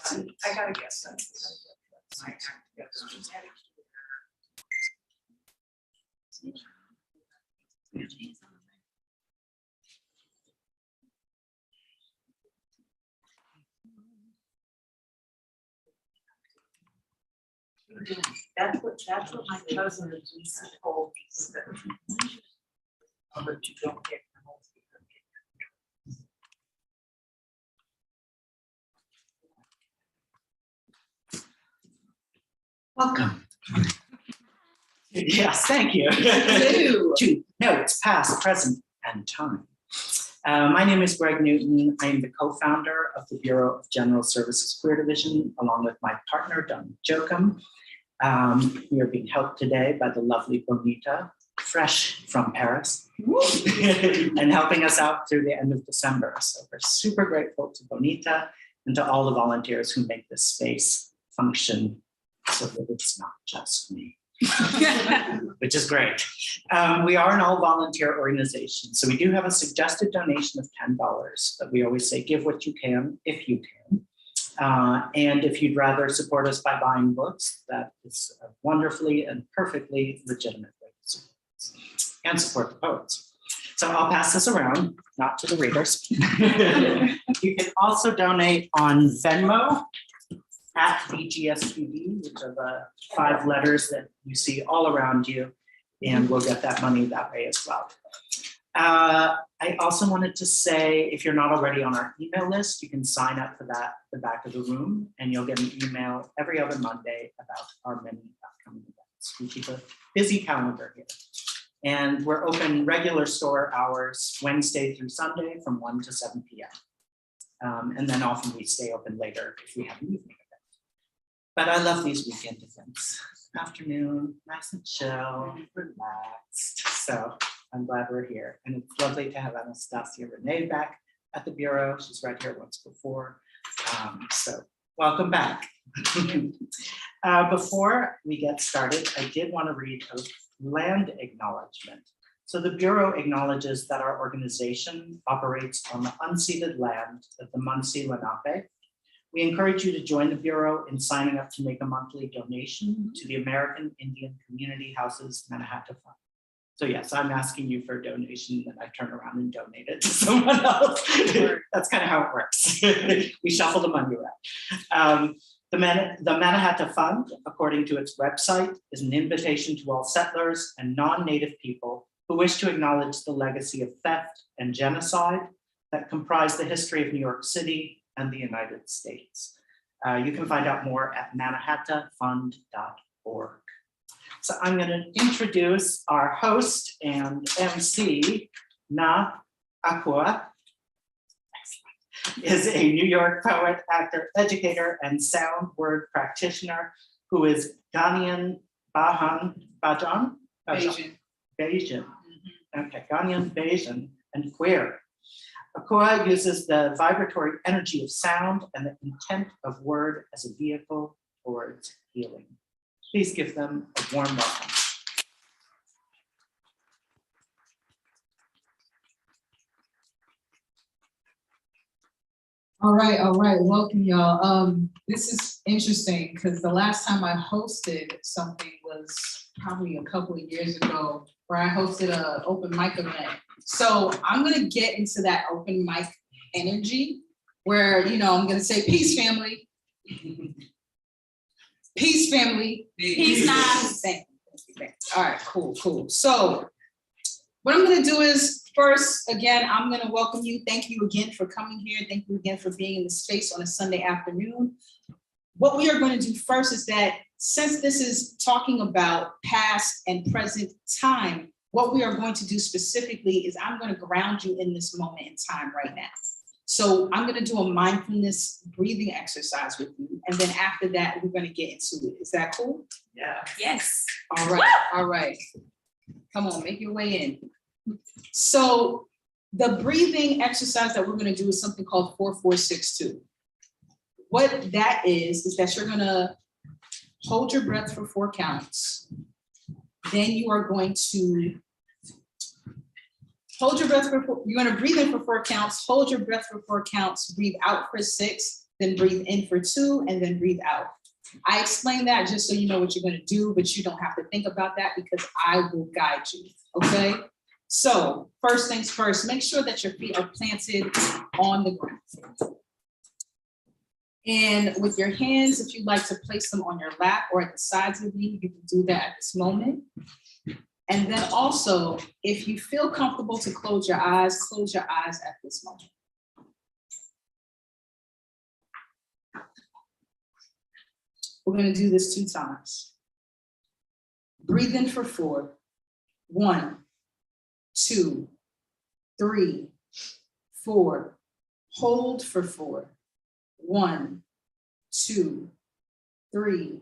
I gotta guess that. That's what my cousin used to told me. But you don't get the whole thing. Welcome. Yes, thank you. To notes, past, present, and time. My name is Greg Newton. I am the co-founder of the Bureau of General Services Queer Division, along with my partner, Don Jokum. We are being helped today by the lovely Bonita, fresh from Paris, and helping us out through the end of December. So we're super grateful to Bonita and to all the volunteers who make this space function so that it's not just me. Which is great. We are an all-volunteer organization, so we do have a suggested donation of $10, but we always say give what you can if you can. And if you'd rather support us by buying books, that is a wonderfully and perfectly legitimate way to support us and support the poets. So I'll pass this around, not to the readers. You can also donate on Venmo at BGSPD, which are the 5 letters that you see all around you, and we'll get that money that way as well. I also wanted to say, if you're not already on our email list, you can sign up for that at the back of the room, and you'll get an email every other Monday about our many upcoming events. We keep a busy calendar here. And we're open regular store hours, Wednesday through Sunday from 1 to 7 p.m. And then often we stay open later if we have an evening event. But I love these weekend events. Afternoon, nice and chill, relaxed. So I'm glad we're here. And it's lovely to have Anastasia Renee back at the Bureau. She's right here once before. So welcome back. Before we get started, I did want to read a land acknowledgement. So the Bureau acknowledges that our organization operates on the unceded land of the Munsee Lenape. We encourage you to join the Bureau in signing up to make a monthly donation to the American Indian Community Houses Manhattan Fund. So yes, I'm asking you for a donation that I turn around and donate it to someone else. That's kind of how it works. We shuffle the money around. The Manhattan Fund, according to its website, is an invitation to all settlers and non-native people who wish to acknowledge the legacy of theft and genocide that comprise the history of New York City and the United States. You can find out more at manhattanfund.org. So I'm going to introduce our host and MC, Na Akua. Is a New York poet, actor, educator, and sound word practitioner who is Ghanaian Bajan? Bajan. Okay, Ghanaian, Bajan, and queer. Akua uses the vibratory energy of sound and the intent of word as a vehicle towards healing. Please give them a warm welcome. All right, welcome y'all. This is interesting because the last time I hosted something was probably a couple of years ago, where I hosted an open mic event. So I'm gonna get into that open mic energy where, you know, I'm gonna say, peace family. Peace family. Peace now. Thank you. All right, cool. So what I'm gonna do is, first, again, I'm gonna welcome you. Thank you again for coming here. Thank you again for being in the space on a Sunday afternoon. What we are going to do first is that, since this is talking about past and present time, what we are going to do specifically is I'm going to ground you in this moment in time right now. So I'm going to do a mindfulness breathing exercise with you. And then after that, we're going to get into it. Is that cool? Yeah. Yes. All right. Come on, make your way in. So the breathing exercise that we're going to do is something called 4-4-6-2. What that is that you're going to hold your breath for 4 counts. Then you are going to hold your breath for you're going to breathe in for 4 counts, hold your breath for 4 counts, breathe out for 6, then breathe in for 2, and then breathe out. I explain that just so you know what you're gonna do, but you don't have to think about that because I will guide you, okay? So first things first, make sure that your feet are planted on the ground. And with your hands, if you'd like to place them on your lap or at the sides of you, you can do that at this moment. And then also, if you feel comfortable to close your eyes at this moment. We're gonna do this 2 times. Breathe in for 4. 1, 2, 3, 4. Hold for 4. 1, 2, 3,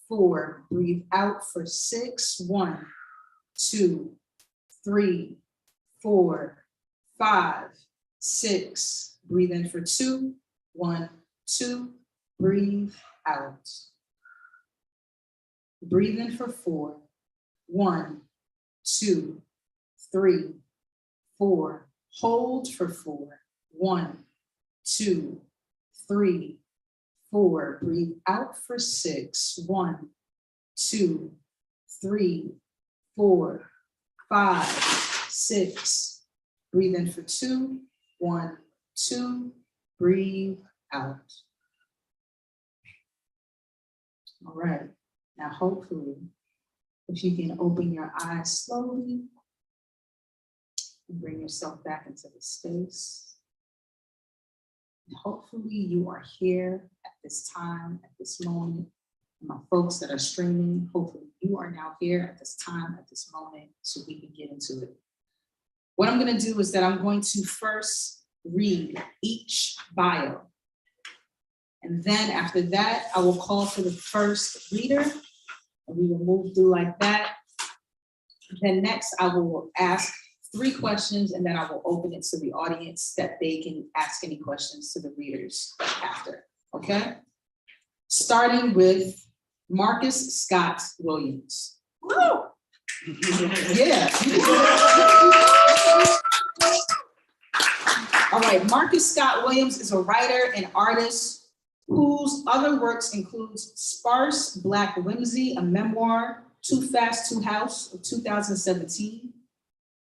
4. Breathe out for 6. 1, 2, 3, 4, 5, 6. Breathe in for 2. 1, 2. Breathe out. Breathe in for 4. 1, 2, 3, 4. Hold for 4. 1, 2, 3, 4. Breathe out for 6. 1, 2, 3, 4, 5, 6. Breathe in for 2. 1, 2. Breathe out. All right. Now, hopefully, if you can open your eyes slowly and bring yourself back into the space. And hopefully, you are here at this time, at this moment. My folks that are streaming, hopefully, you are now here at this time, at this moment, so we can get into it. What I'm going to do is that I'm going to first read each bio. And then after that, I will call for the first reader, and we will move through like that. Then next, I will ask 3 questions, and then I will open it to the audience that they can ask any questions to the readers after, okay? Starting with Marcus Scott Williams. Woo! Yeah. All right, Marcus Scott Williams is a writer and artist whose other works includes Sparse Black Whimsy, a memoir, Too Fast, Too House of 2017.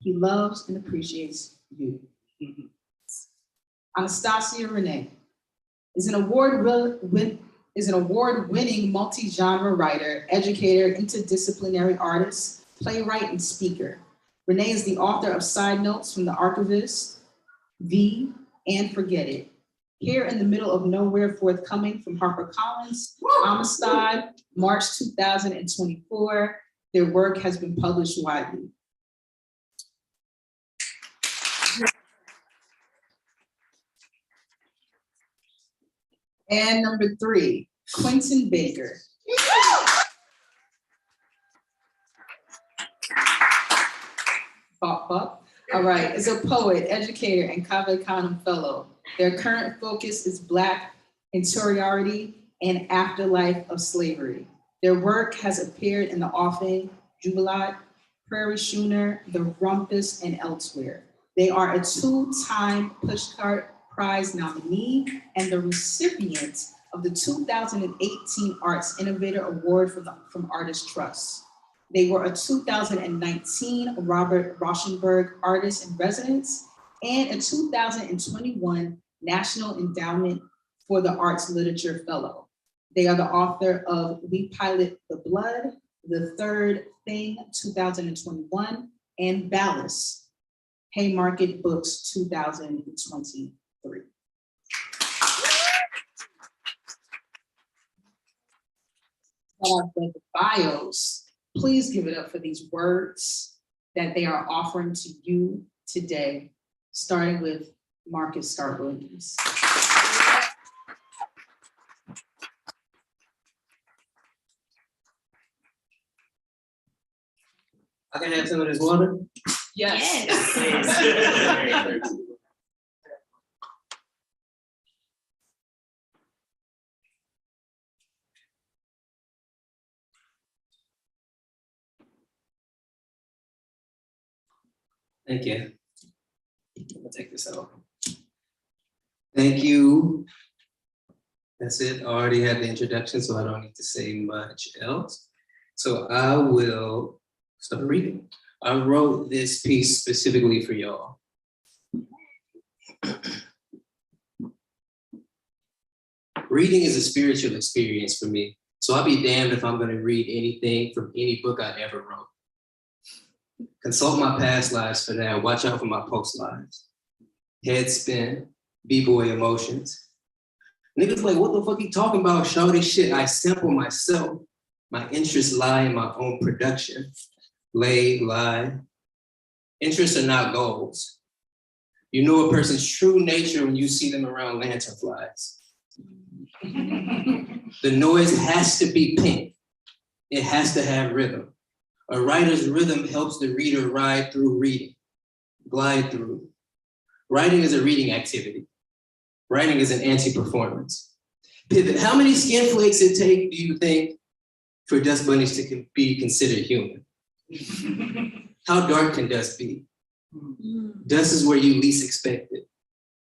He loves and appreciates you. Anastasia Renee is an award-winning multi-genre writer, educator, interdisciplinary artist, playwright, and speaker. Renee is the author of Side Notes from the Archivist, V, and Forget It. Here in the Middle of Nowhere, forthcoming from HarperCollins, Amistad, March 2024. Their work has been published widely. And number 3, Quentin Baker. Pop, pop. All right, is a poet, educator, and Cave Canem Fellow. Their current focus is Black interiority and afterlife of slavery. Their work has appeared in the Offing, Jubilat, Prairie Schooner, The Rumpus, and elsewhere. They are a 2-time Pushcart Prize nominee and the recipient of the 2018 Arts Innovator Award from Artist Trust. They were a 2019 Robert Rauschenberg Artist in Residence and a 2021 National Endowment for the Arts Literature Fellow. They are the author of We Pilot the Blood, The Third Thing, 2021, and Ballast, Haymarket Books, 2023. The bios, please give it up for these words that they are offering to you today, starting with Marcus Scott Williams. I can have some of this water. Yes. Yes. Thank you. I'm gonna take this out. Thank you That's it. I already had the introduction, so I don't need to say much else. So I will start reading. I wrote this piece specifically for y'all. Reading is a spiritual experience for me, so I'll be damned if I'm going to read anything from any book I ever wrote. Consult my past lives for that. Watch out for my post lives. Head spin, b-boy emotions. Niggas like, what the fuck you talking about? Shawty shit, I sample myself. My interests lie in my own production. Lie. Interests are not goals. You know a person's true nature when you see them around lanternflies. The noise has to be pink. It has to have rhythm. A writer's rhythm helps the reader ride through reading, glide through. Writing is a reading activity. Writing is an anti-performance. Pivot, how many skin flakes it take, do you think, for dust bunnies to be considered human? How dark can dust be? Dust is where you least expect it.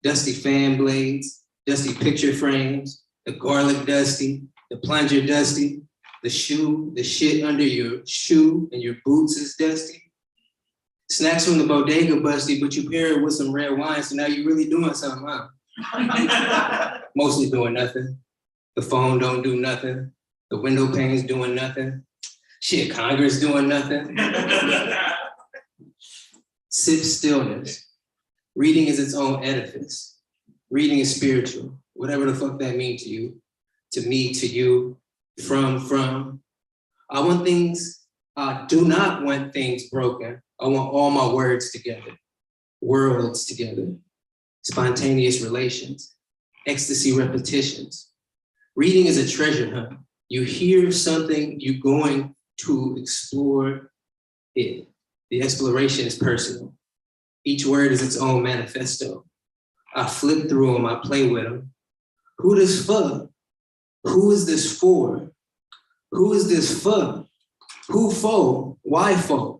Dusty fan blades, dusty picture frames, the garlic dusty, the plunger dusty, the shit under your shoe and your boots is dusty. Snacks from the bodega busty, but you pair it with some red wine, so now you're really doing something, huh? Mostly doing nothing. The phone don't do nothing. The window pane's doing nothing. Shit, Congress doing nothing. Sip stillness. Reading is its own edifice. Reading is spiritual, whatever the fuck that means to you, to me, to you, from. I want things, I do not want things broken. I want all my words together, worlds together, spontaneous relations, ecstasy repetitions. Reading is a treasure hunt. You hear something, you're going to explore it. The exploration is personal. Each word is its own manifesto. I flip through them, I play with them. Who this for? Who is this for? Who is this for? Who for? Why for?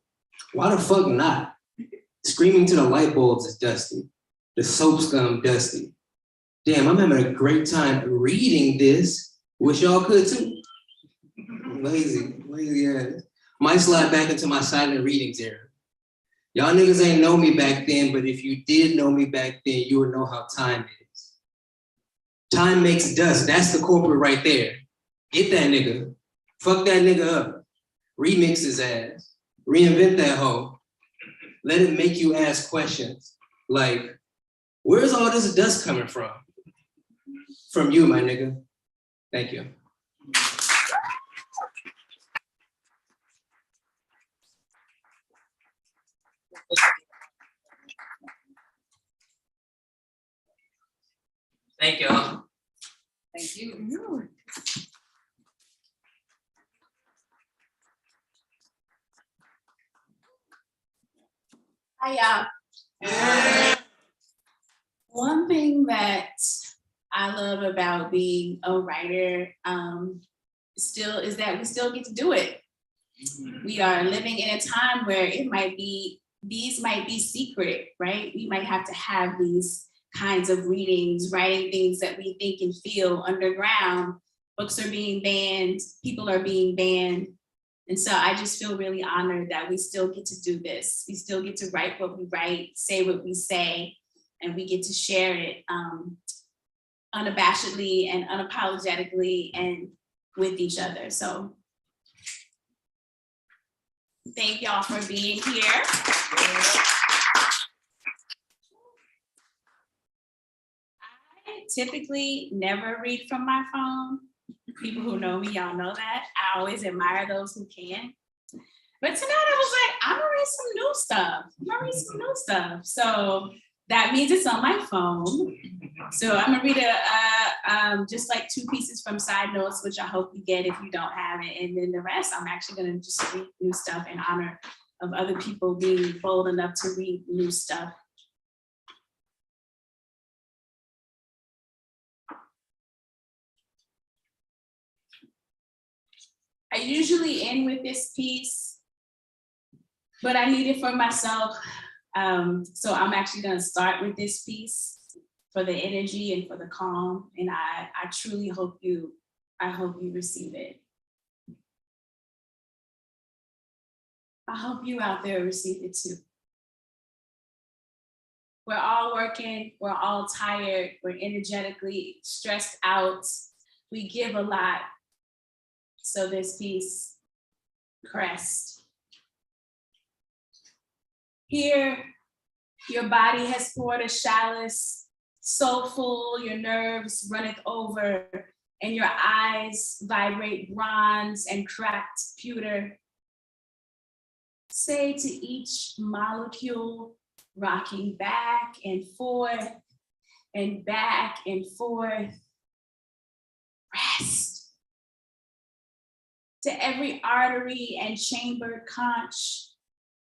Why the fuck not? Screaming to the light bulbs is dusty. The soap scum dusty. Damn, I'm having a great time reading this. Wish y'all could too. Lazy ass. Might slide back into my silent readings era. Y'all niggas ain't know me back then, but if you did know me back then, you would know how time is. Time makes dust. That's the corporate right there. Get that nigga. Fuck that nigga up. Remix his ass. Reinvent that hoe. Let it make you ask questions like, where's all this dust coming from? From you, my nigga. Thank you. Thank y'all. Thank you. Hi, y'all. One thing that I love about being a writer still is that we still get to do it. We are living in a time where these might be secret, right? We might have to have these kinds of readings, writing things that we think and feel underground. Books are being banned, people are being banned. And so I just feel really honored that we still get to do this. We still get to write what we write, say what we say, and we get to share it unabashedly and unapologetically and with each other. So thank y'all for being here. I typically never read from my phone. People who know me, y'all know that. I always admire those who can. But tonight I was like, I'm gonna read some new stuff. So that means it's on my phone. So I'm gonna read just like 2 pieces from Side Notes, which I hope you get if you don't have it. And then the rest, I'm actually gonna just read new stuff in honor of other people being bold enough to read new stuff. I usually end with this piece, but I need it for myself. So I'm actually gonna start with this piece for the energy and for the calm. And I I truly hope I hope you receive it. I hope you out there receive it too. We're all working, we're all tired, we're energetically stressed out. We give a lot. So this piece, Crest. Here, your body has poured a chalice, so full your nerves runneth over, and your eyes vibrate bronze and cracked pewter. Say to each molecule, rocking back and forth, rest. To every artery and chambered conch,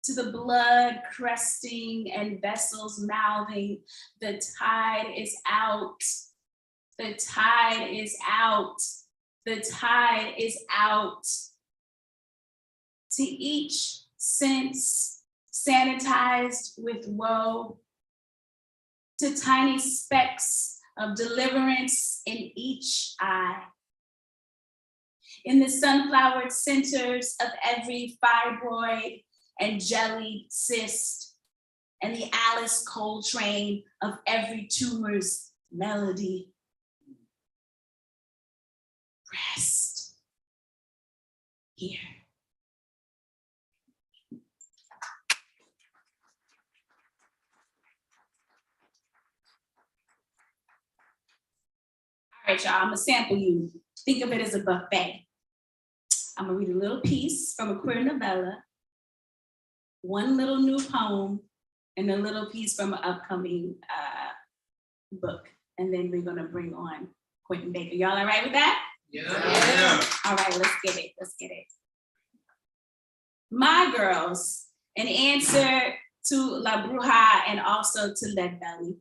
to the blood cresting and vessels mouthing, the tide is out, the tide is out, the tide is out. To each sense sanitized with woe, to tiny specks of deliverance in each eye. In the sunflowered centers of every fibroid and jellied cyst, and the Alice Coltrane of every tumor's melody. Rest here. All right, y'all, I'm gonna sample you. Think of it as a buffet. I'm gonna read a little piece from a queer novella, one little new poem, and a little piece from an upcoming book. And then we're gonna bring on Quentin Baker. Y'all all right with that? Yeah. All right, let's get it. My Girls, an answer to La Bruja and also to Lead Belly.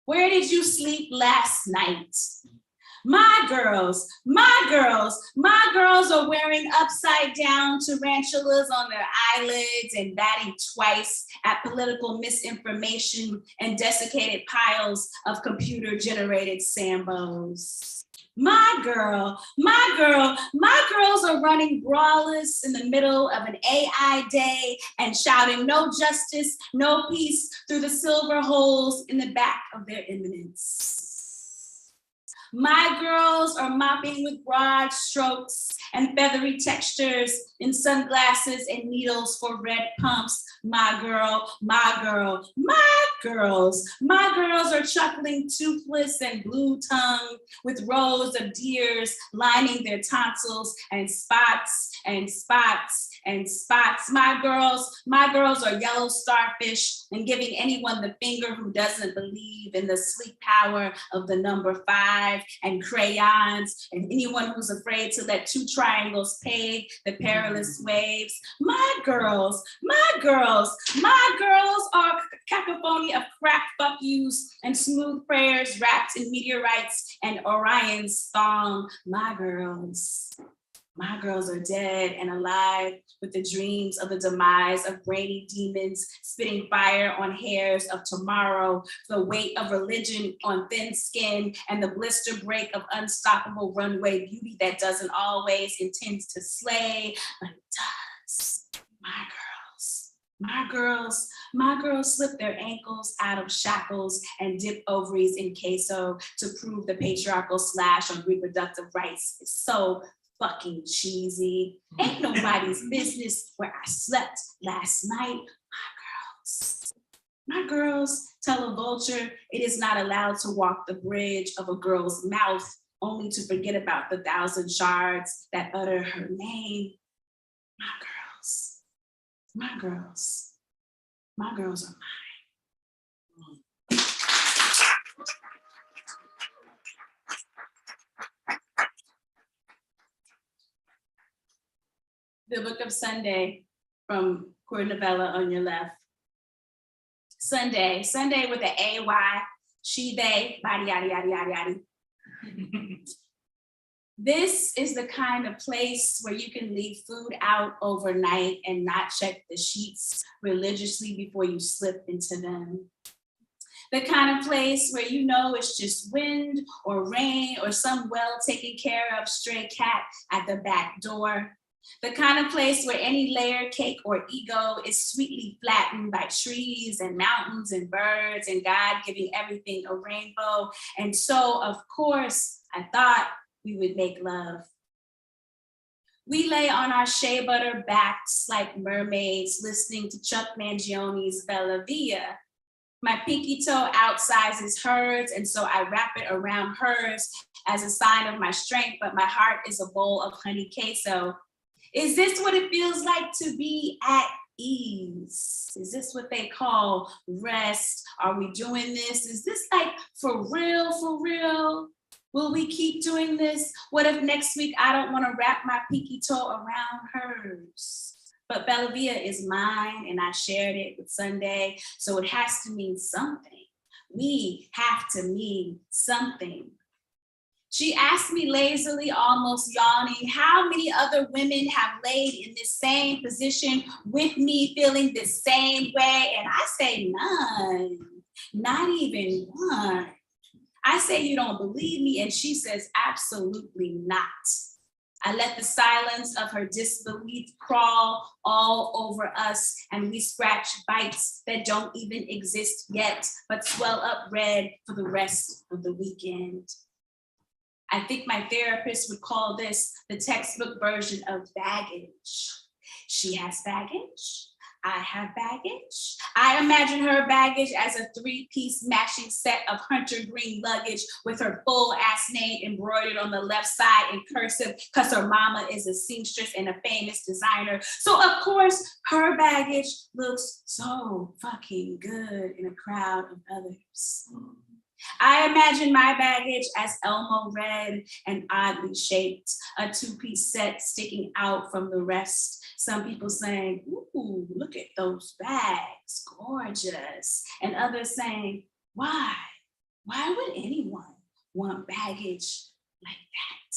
Where did you sleep last night? My girls are wearing upside down tarantulas on their eyelids and batting twice at political misinformation and desiccated piles of computer-generated Sambos. My girls are running brawlers in the middle of an AI day and shouting no justice, no peace through the silver holes in the back of their eminence. My girls are mopping with broad strokes and feathery textures in sunglasses and needles for red pumps. My girls are chuckling toothless and blue tongued with rows of deers lining their tonsils and spots and spots and spots. My girls are yellow starfish and giving anyone the finger who doesn't believe in the sleek power of the number 5 and crayons, and anyone who's afraid to let 2 triangles pay the perilous waves. My girls are cacophony of crack fuck yous and smooth prayers wrapped in meteorites and Orion's thong. My girls are dead and alive with the dreams of the demise of brainy demons spitting fire on hairs of tomorrow, the weight of religion on thin skin, and the blister break of unstoppable runway beauty that doesn't always intend to slay, but it does. My girls slip their ankles out of shackles and dip ovaries in queso to prove the patriarchal slash on reproductive rights is so fucking cheesy. Ain't nobody's business where I slept last night. My girls tell a vulture it is not allowed to walk the bridge of a girl's mouth, only to forget about the 1,000 shards that utter her name. My girls are mine. The Book of Sunday from Queer Novella on your left. Sunday with the AY, she, they, body, yada, yada, yada, yada. This is the kind of place where you can leave food out overnight and not check the sheets religiously before you slip into them. The kind of place where you know it's just wind or rain or some well taken care of stray cat at the back door. The kind of place where any layer cake or ego is sweetly flattened by trees and mountains and birds and God giving everything a rainbow. And so, of course, I thought we would make love. We lay on our shea butter backs like mermaids listening to Chuck Mangione's Bella Via. My pinky toe outsizes hers, and so I wrap it around hers as a sign of my strength, but my heart is a bowl of honey queso. Is this what it feels like to be at ease? Is this what they call rest? Are we doing this? Is this like for real, for real? Will we keep doing this? What if next week I don't want to wrap my pinky toe around hers? But Bella Via is mine and I shared it with Sunday, so it has to mean something. We have to mean something. She asked me lazily, almost yawning, how many other women have laid in this same position with me, feeling the same way? And I say none, not even one. I say you don't believe me, and she says absolutely not. I let the silence of her disbelief crawl all over us, and we scratch bites that don't even exist yet, but swell up red for the rest of the weekend. I think my therapist would call this the textbook version of baggage. She has baggage. I have baggage. I imagine her baggage as a 3-piece matching set of hunter green luggage with her full ass name embroidered on the left side in cursive because her mama is a seamstress and a famous designer. So of course, her baggage looks so fucking good in a crowd of others. I imagine my baggage as Elmo red and oddly shaped, a 2-piece set sticking out from the rest. Some people saying, ooh, look at those bags, gorgeous. And others saying, why? Why would anyone want baggage like that?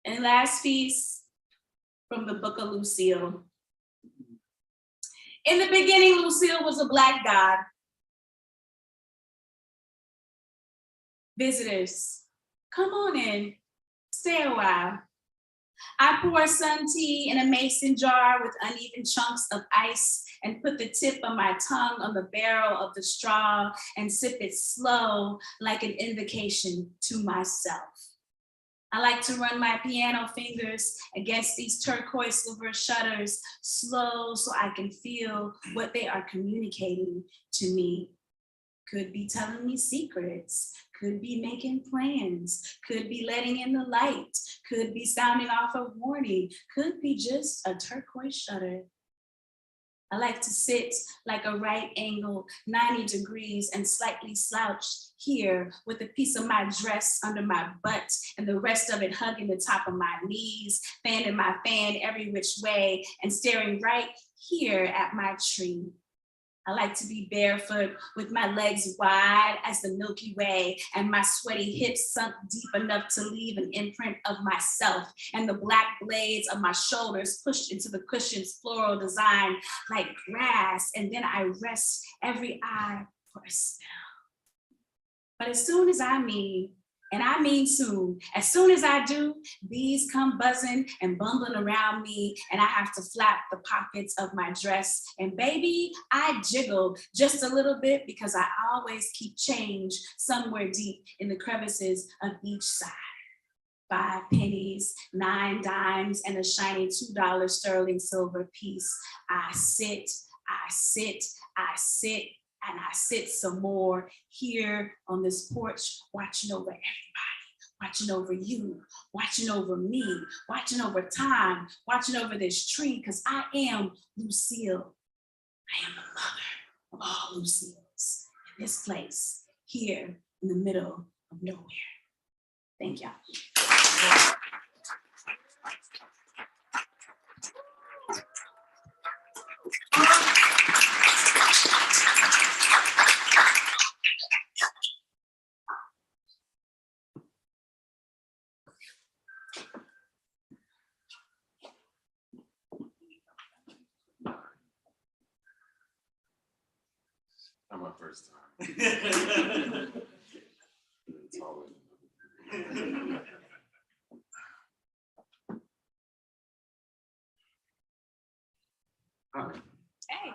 And last piece from the Book of Lucille. In the beginning, Lucille was a Black god. Visitors, come on in, stay a while. I pour sun tea in a mason jar with uneven chunks of ice and put the tip of my tongue on the barrel of the straw and sip it slow like an invocation to myself. I like to run my piano fingers against these turquoise silver shutters, slow so I can feel what they are communicating to me. Could be telling me secrets, could be making plans, could be letting in the light, could be sounding off a warning, could be just a turquoise shutter. I like to sit like a right angle, 90 degrees and slightly slouched here with a piece of my dress under my butt and the rest of it hugging the top of my knees, fanning my fan every which way and staring right here at my tree. I like to be barefoot with my legs wide as the Milky Way and my sweaty hips sunk deep enough to leave an imprint of myself and the black blades of my shoulders pushed into the cushion's floral design like grass. And then I rest every eye for a spell. But as soon as I mean, and I mean soon, as soon as I do, bees come buzzing and bumbling around me and I have to flap the pockets of my dress. And baby, I jiggle just a little bit because I always keep change somewhere deep in the crevices of each side. 5 pennies, 9 dimes, and a shiny $2 sterling silver piece. I sit, I sit, I sit, and I sit some more here on this porch, watching over everybody, watching over you, watching over me, watching over time, watching over this tree, because I am Lucille. I am the mother of all Lucille's in this place, here in the middle of nowhere. Thank y'all. first time. It's always- Hi. Hey.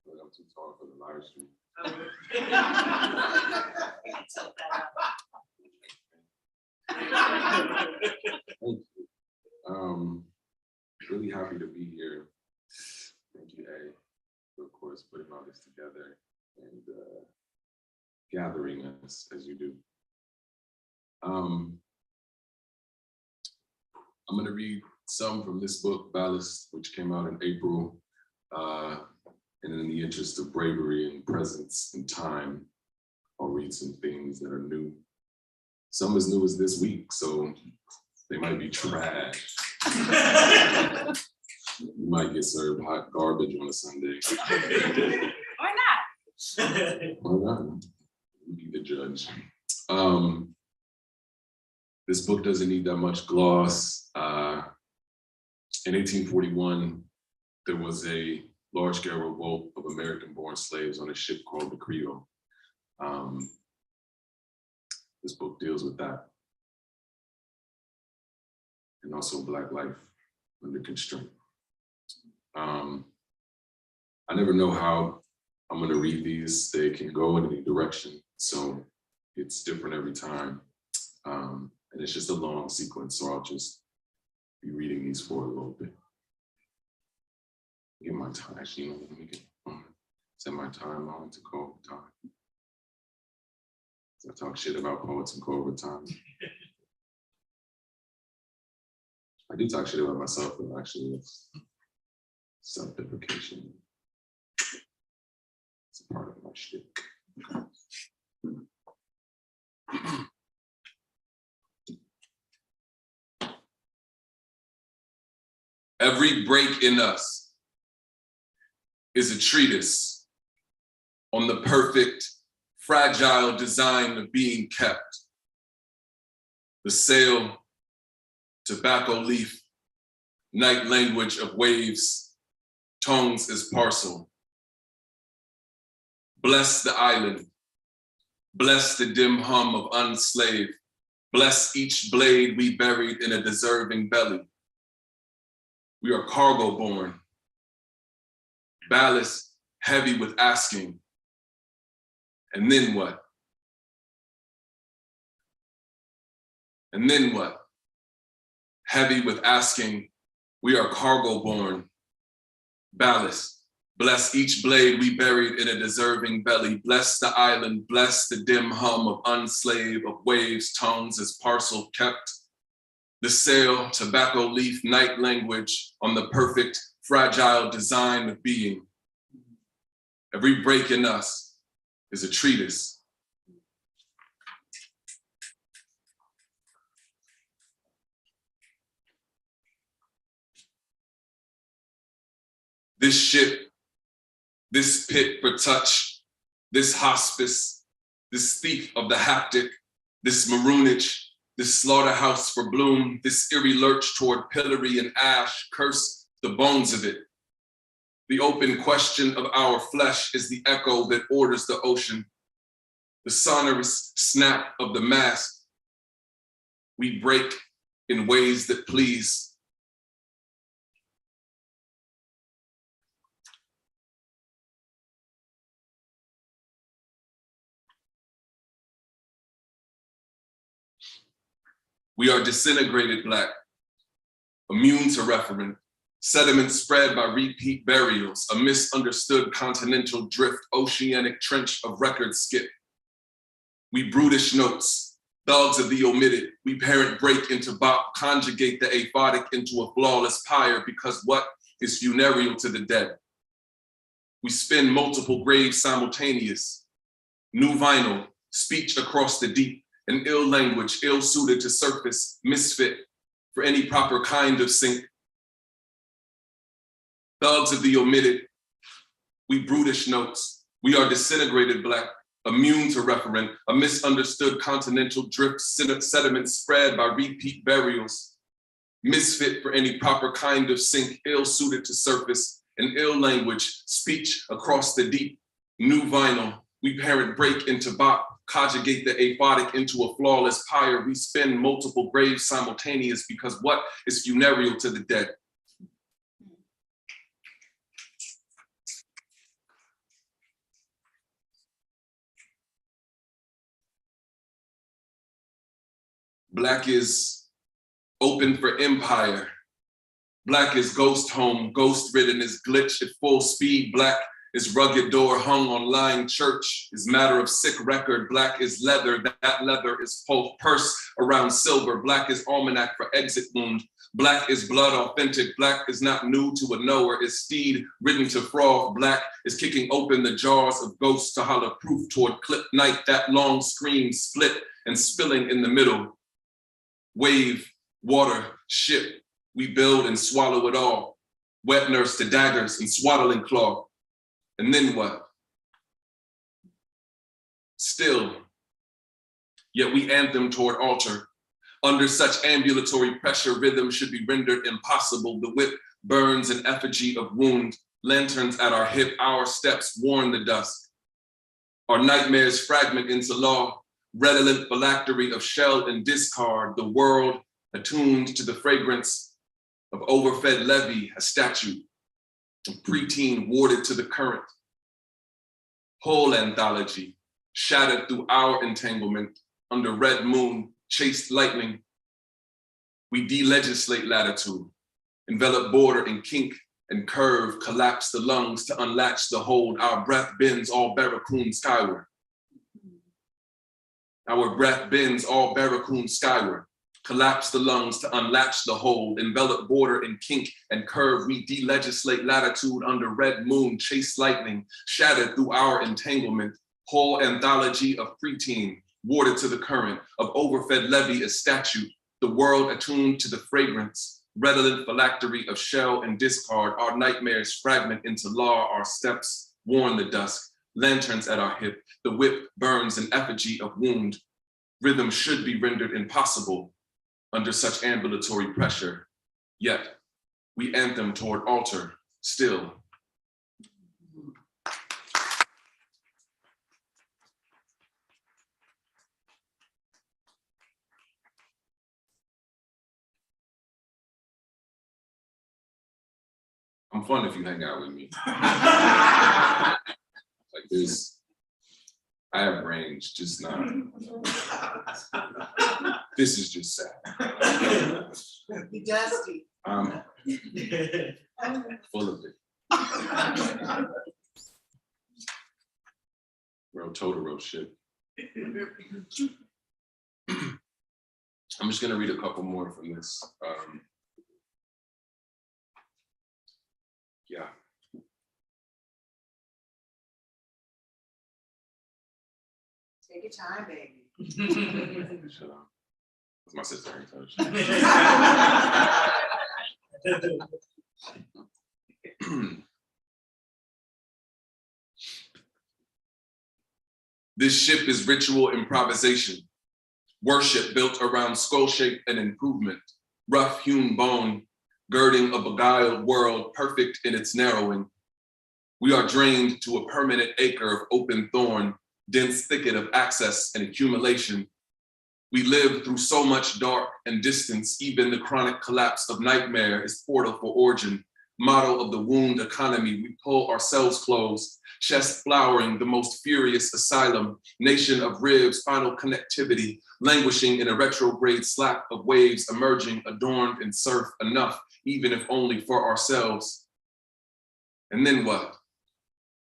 Look, I'm too tall for the live stream. Thank you. Really happy to be here. Thank you, A, for of course putting all this together and gathering us as you do. I'm going to read some from this book, Ballast, which came out in April. And in the interest of bravery and presence and time, I'll read some things that are new. Some as new as this week, so they might be trash. You might get served hot garbage on a Sunday. Or not. Or not. You be the judge. This book doesn't need that much gloss. In 1841, there was a large-scale revolt of American-born slaves on a ship called the Creole. This book deals with that. And also Black life under constraint. I never know how I'm gonna read these. They can go in any direction, so it's different every time. And it's just a long sequence, so I'll just be reading these for a little bit. Get my time, actually, let me get set my time on to go over time. I talk shit about poets and go over time. I do talk shit about myself, but actually it's self-deprecation. It's a part of my shtick. Every break in us is a treatise on the perfect, fragile design of being kept. The sail, tobacco leaf, night language of waves, tongues as parcel. Bless the island, bless the dim hum of unslaved, bless each blade we buried in a deserving belly. We are cargo born, ballast heavy with asking, and then what? And then what? Heavy with asking, we are cargo born, ballast. Bless each blade we buried in a deserving belly. Bless the island, bless the dim hum of unslaved, of waves, tongues as parcel kept. The sail, tobacco leaf, night language on the perfect, fragile design of being. Every break in us is a treatise. This ship, this pit for touch, this hospice, this thief of the haptic, this maroonage, this slaughterhouse for bloom, this eerie lurch toward pillory and ash, curse the bones of it. The open question of our flesh is the echo that orders the ocean. The sonorous snap of the mast. We break in ways that please. We are disintegrated Black, immune to referent, sediment spread by repeat burials, a misunderstood continental drift, oceanic trench of record skip. We brutish notes, dogs of the omitted, we parent break into bop, conjugate the aphotic into a flawless pyre, because what is funereal to the dead? We spin multiple graves simultaneous, new vinyl, speech across the deep, an ill language, ill-suited to surface, misfit for any proper kind of sink. Thugs of the omitted, we brutish notes. We are disintegrated Black, immune to referent, a misunderstood continental drift, sediment spread by repeat burials. Misfit for any proper kind of sink, ill-suited to surface, an ill language, speech across the deep, new vinyl, We parent break into bot, conjugate the aphotic into a flawless pyre. We spin multiple graves simultaneous because what is funereal to the dead? Black is open for empire. Black is ghost home, ghost ridden is glitch at full speed. Black is rugged door hung on lying church, is matter of sick record. Black is leather, that leather is purse around silver. Black is almanac for exit wound. Black is blood authentic. Black is not new to a knower, is steed ridden to froth. Black is kicking open the jars of ghosts to holler proof toward clip night. That long scream split and spilling in the middle. Wave, water, ship, we build and swallow it all. Wet nurse to daggers and swaddling claw. And then what? Still, yet we anthem toward altar. Under such ambulatory pressure, rhythm should be rendered impossible. The whip burns an effigy of wound. Lanterns at our hip, our steps warn the dusk. Our nightmares fragment into law. Redolent phylactery of shell and discard, the world attuned to the fragrance of overfed levee, a statue, a preteen warded to the current. Whole anthology, shattered through our entanglement, under red moon, chased lightning. We delegislate latitude, envelop border in kink and curve, collapse the lungs to unlatch the hold. Our breath bends all barracoon skyward. Our breath bends all barracoon skyward, collapse the lungs to unlatch the hold, envelop border in kink and curve. We delegislate latitude under red moon, chase lightning, shattered through our entanglement. Whole anthology of preteen, warded to the current, of overfed levee as statute, the world attuned to the fragrance, redolent phylactery of shell and discard. Our nightmares fragment into law, our steps warn the dusk. Lanterns at our hip, the whip burns an effigy of wound. Rhythm should be rendered impossible under such ambulatory pressure. Yet, we anthem toward altar, still. I'm fun if you hang out with me. Like this, I have range, just not. This is just sad. Be dusty. I'm full of it. Real Totoro shit. I'm just gonna read a couple more from this. Yeah. Take your time, baby. Shut up. That's my sister in touch. This ship is ritual improvisation. Worship built around skull shape and improvement. Rough hewn bone, girding a beguiled world, perfect in its narrowing. We are drained to a permanent acre of open thorn, dense thicket of access and accumulation. We live through so much dark and distance, even the chronic collapse of nightmare is portal for origin. Model of the wound economy, we pull ourselves closed, chest flowering, the most furious asylum, nation of ribs, final connectivity, languishing in a retrograde slap of waves emerging, adorned in surf enough, even if only for ourselves. And then what?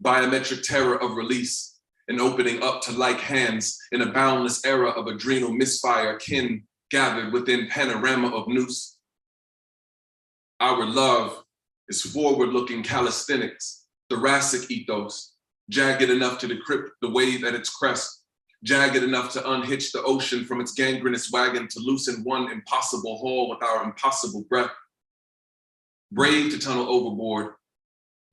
Biometric terror of release, an opening up to like hands in a boundless era of adrenal misfire, kin gathered within panorama of noose. Our love is forward-looking calisthenics, thoracic ethos, jagged enough to decrypt the wave at its crest, jagged enough to unhitch the ocean from its gangrenous wagon to loosen one impossible hole with our impossible breath. Brave to tunnel overboard,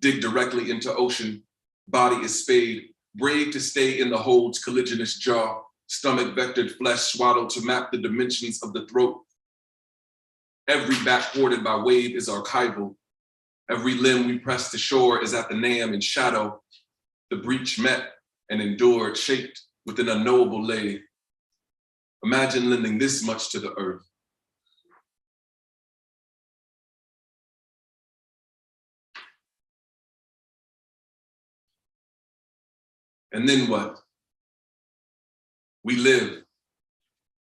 dig directly into ocean, body is spade, brave to stay in the hold's colliginous jaw, stomach vectored flesh swaddled to map the dimensions of the throat. Every back hoarded by wave is archival. Every limb we press to shore is at the NAM in shadow. The breach met, and endured, shaped with an unknowable lay. Imagine lending this much to the earth. And then what? We live,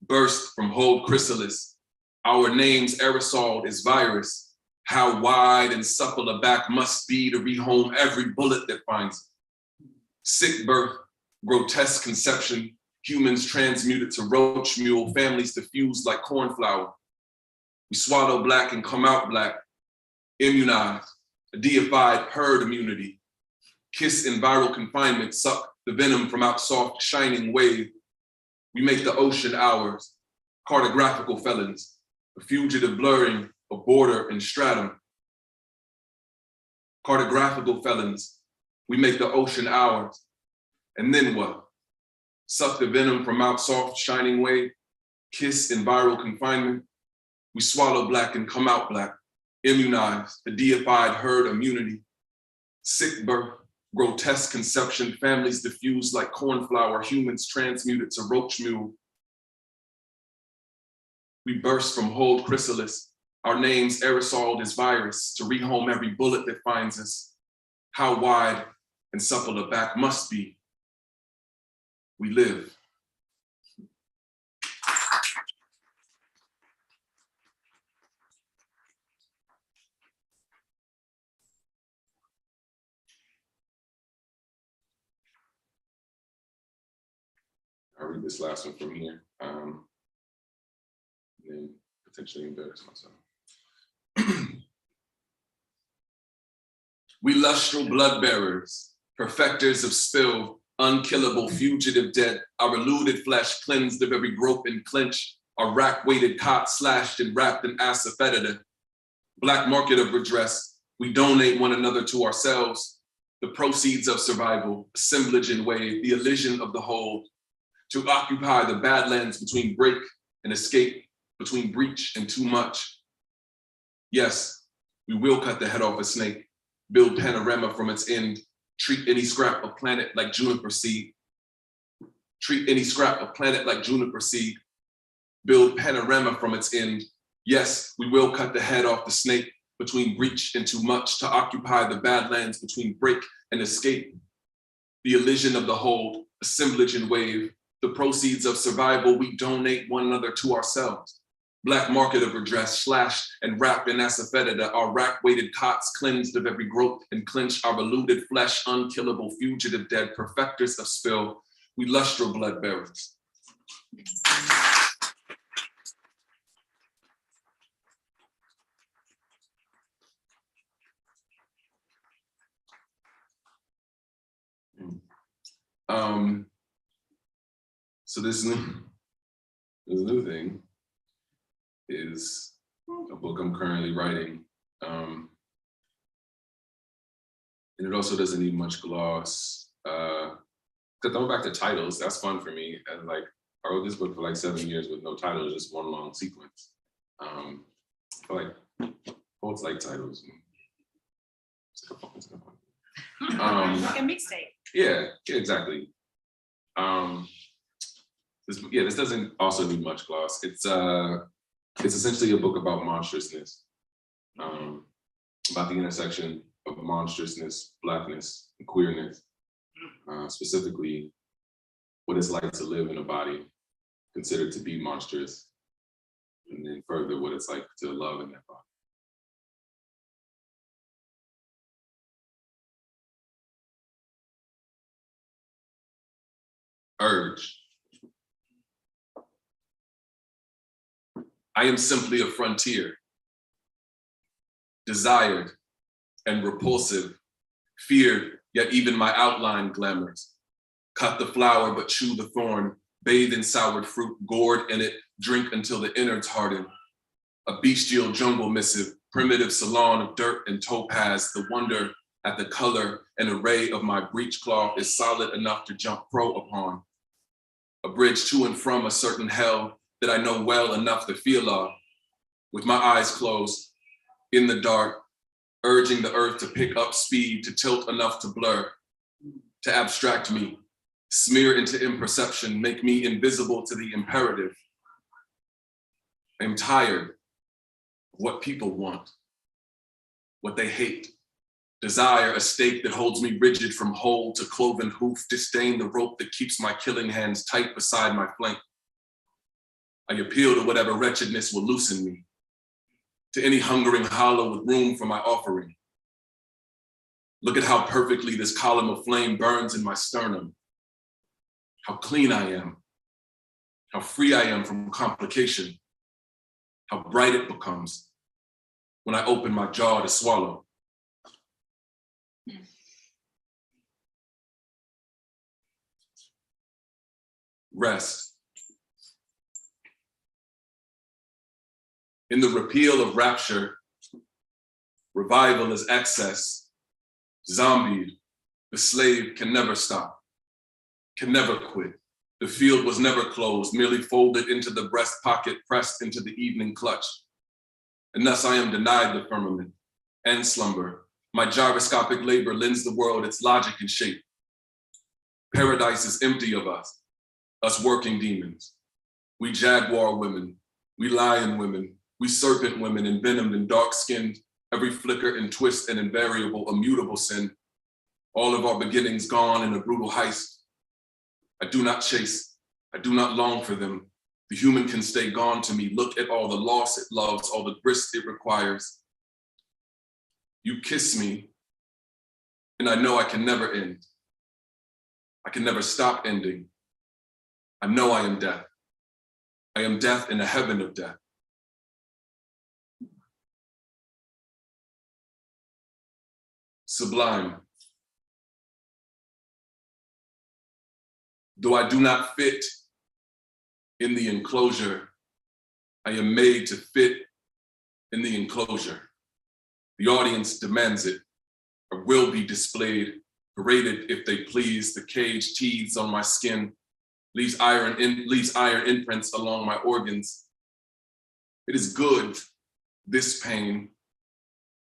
burst from whole chrysalis. Our names aerosol is virus. How wide and supple a back must be to rehome every bullet that finds it. Sick birth, grotesque conception, humans transmuted to roach mule, families diffused like cornflower. We swallow black and come out black, immunized, a deified herd immunity. Kiss in viral confinement, suck the venom from out soft, shining wave. We make the ocean ours, cartographical felons, a fugitive blurring of border and stratum. Cartographical felons, we make the ocean ours. And then what? Suck the venom from out soft, shining wave, kiss in viral confinement. We swallow black and come out black, immunized, a deified herd immunity. Sick birth, grotesque conception, families diffused like cornflower, humans transmuted to roach mule. We burst from whole chrysalis, our names aerosoled as virus to rehome every bullet that finds us. How wide and supple the back must be. We live. I'll read this last one from here, and then potentially embarrass myself. We lustral blood bearers, perfecters of spill, unkillable fugitive dead, our eluded flesh cleansed of every grope and clench, our rack-weighted cot slashed and wrapped in asafoetida. Black market of redress, we donate one another to ourselves, the proceeds of survival, assemblage and wave, the elision of the whole, to occupy the badlands between break and escape, between breach and too much. Yes, we will cut the head off a snake, build panorama from its end, treat any scrap of planet like juniper seed. Treat any scrap of planet like juniper seed, build panorama from its end. Yes, we will cut the head off the snake between breach and too much to occupy the badlands between break and escape. The elision of the hold, assemblage and wave, the proceeds of survival, we donate one another to ourselves. Black market of redress, slashed and wrapped in asafoetida, our rack-weighted cots cleansed of every growth and clench, our eluded flesh, unkillable, fugitive dead, perfecters of spill, we lustral blood bearers. So this new thing is a book I'm currently writing. And it also doesn't need much gloss. To throw back to titles, that's fun for me. And like, I wrote this book for like 7 years with no title, just one long sequence. I feel like poets like titles. It's like Like a mixtape. yeah, exactly. This doesn't also need much gloss. It's essentially a book about monstrousness, about the intersection of monstrousness, Blackness, and queerness, specifically what it's like to live in a body considered to be monstrous, and then further what it's like to love in that body. Urge. I am simply a frontier, desired and repulsive, feared, yet even my outline glamours. Cut the flower, but chew the thorn, bathe in soured fruit, gourd in it, drink until the innards harden. A bestial jungle missive, primitive salon of dirt and topaz, the wonder at the color and array of my breechcloth is solid enough to jump pro upon. A bridge to and from a certain hell that I know well enough to feel of, with my eyes closed, in the dark, urging the earth to pick up speed, to tilt enough to blur, to abstract me, smear into imperception, make me invisible to the imperative. I am tired of what people want, what they hate. Desire a stake that holds me rigid from hole to cloven hoof, disdain the rope that keeps my killing hands tight beside my flank. I appeal to whatever wretchedness will loosen me, to any hungering hollow with room for my offering. Look at how perfectly this column of flame burns in my sternum, how clean I am, how free I am from complication, how bright it becomes when I open my jaw to swallow. Rest. In the repeal of rapture, revival is excess. Zombied, the slave can never stop, can never quit. The field was never closed, merely folded into the breast pocket, pressed into the evening clutch. And thus I am denied the firmament and slumber. My gyroscopic labor lends the world its logic and shape. Paradise is empty of us working demons. We jaguar women, we lion women, we serpent women, envenomed and dark-skinned, every flicker and twist and invariable, immutable sin. All of our beginnings gone in a brutal heist. I do not chase, I do not long for them. The human can stay gone to me. Look at all the loss it loves, all the grist it requires. You kiss me, and I know I can never end. I can never stop ending. I know I am death. I am death in the heaven of death. Sublime. Though I do not fit in the enclosure, I am made to fit in the enclosure. The audience demands it, or will be displayed, paraded if they please. The cage teethes on my skin, leaves iron imprints along my organs. It is good, this pain.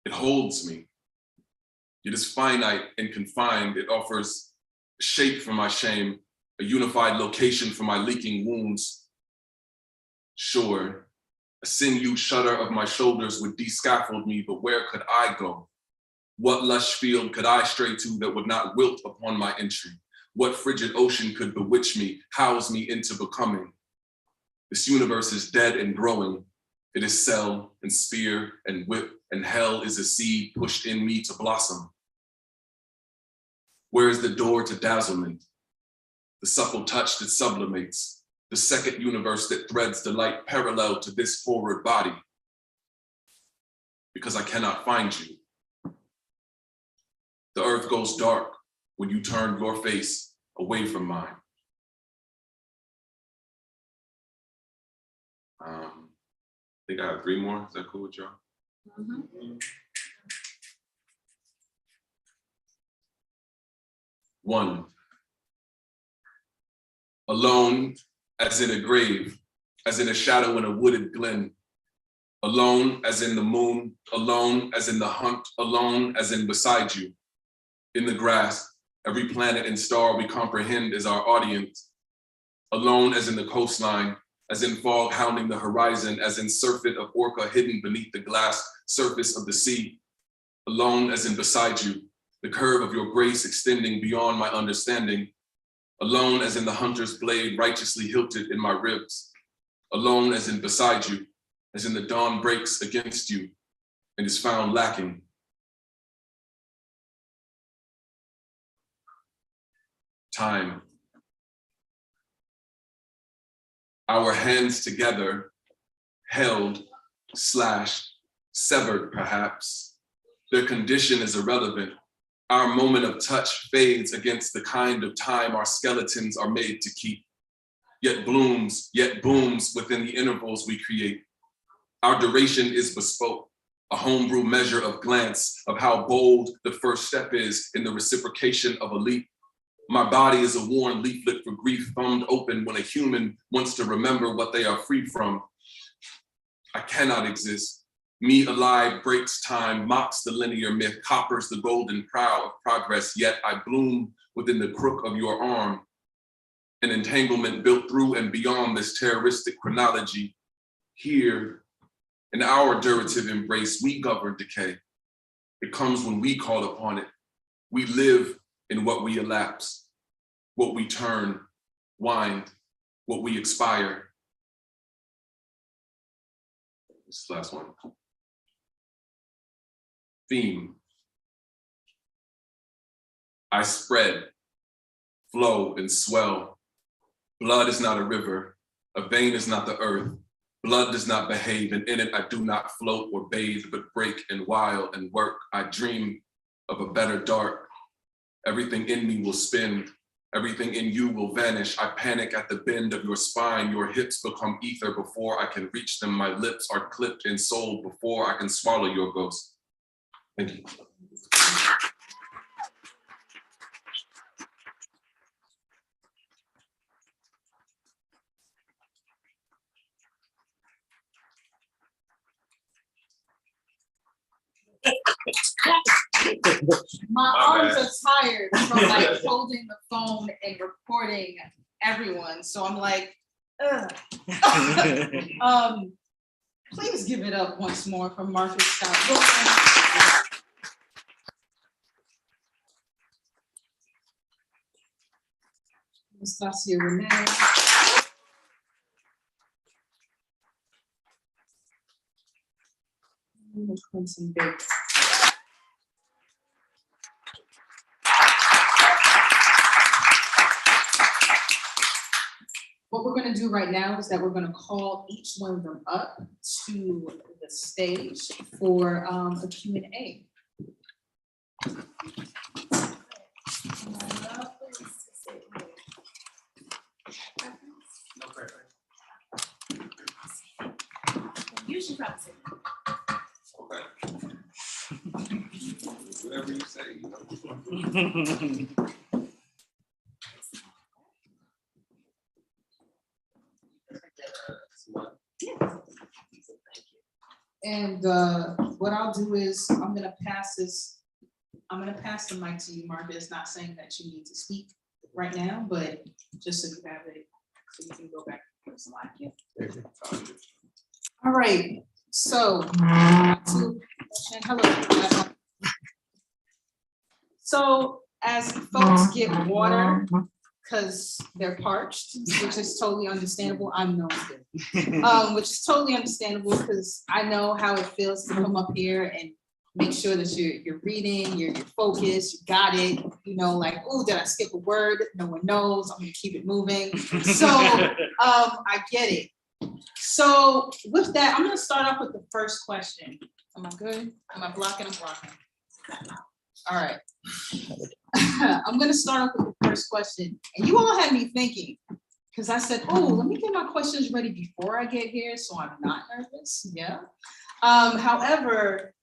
It holds me. It is finite and confined. It offers a shape for my shame, a unified location for my leaking wounds. Sure, a sinew shudder of my shoulders would de-scaffold me, but where could I go? What lush field could I stray to that would not wilt upon my entry? What frigid ocean could bewitch me, house me into becoming? This universe is dead and growing. It is cell and spear and whip, and hell is a seed pushed in me to blossom. Where is the door to dazzlement? The supple touch that sublimates, the second universe that threads the light parallel to this forward body. Because I cannot find you. The earth goes dark when you turn your face away from mine. I think I have 3 more. Is that cool with y'all? Mhm. 1. Alone as in a grave, as in a shadow in a wooded glen. Alone as in the moon, alone as in the hunt, alone as in beside you. In the grass, every planet and star we comprehend is our audience. Alone as in the coastline, as in fog hounding the horizon, as in surfeit of orca hidden beneath the glass surface of the sea. Alone as in beside you, the curve of your grace extending beyond my understanding. Alone as in the hunter's blade righteously hilted in my ribs. Alone as in beside you, as in the dawn breaks against you and is found lacking. Time. Our hands together, held, slashed, severed perhaps. Their condition is irrelevant. Our moment of touch fades against the kind of time our skeletons are made to keep, yet blooms, yet booms within the intervals we create. Our duration is bespoke, a homebrew measure of glance, of how bold the first step is in the reciprocation of a leap. My body is a worn leaflet for grief, thumbed open when a human wants to remember what they are free from. I cannot exist. Me alive breaks time, mocks the linear myth, coppers the golden prow of progress, yet I bloom within the crook of your arm, an entanglement built through and beyond this terroristic chronology. Here, in our durative embrace, we govern decay. It comes when we call upon it. We live in what we elapse, what we turn, wind, what we expire. This is the last one. Theme. I spread, flow, and swell. Blood is not a river. A vein is not the earth. Blood does not behave, and in it I do not float or bathe, but break and wild and work. I dream of a better dark. Everything in me will spin. Everything in you will vanish. I panic at the bend of your spine. Your hips become ether before I can reach them. My lips are clipped and sold before I can swallow your ghost. Thank you. My My arms bad. are tired from like holding the phone and recording everyone, so I'm like, ugh. Please give it up once more for Marcus Scott Wilson. Nastasia Renee. And Quincy Bates. What we're gonna do right now is that we're gonna call each one of them up to the stage for a Q&A. You should probably say. Okay. Whatever you say, you know. And what I'll do is I'm gonna pass the mic to you, Marcus, not saying that you need to speak right now, but just so you have it, so you can go back to the slide. Yeah. All right, so, hello. So as folks get water, because they're parched, which is totally understandable, I'm known to. Which is totally understandable because I know how it feels to come up here and make sure that you're reading, you're focused, you got it, you know, like, oh, did I skip a word? No one knows, I'm gonna keep it moving. So I get it. So with that, I'm gonna start off with the first question. Am I good? Am I blocking? I'm blocking. All right. I'm gonna start off with the first question. And you all had me thinking, because I said, oh, let me get my questions ready before I get here so I'm not nervous. Yeah. However,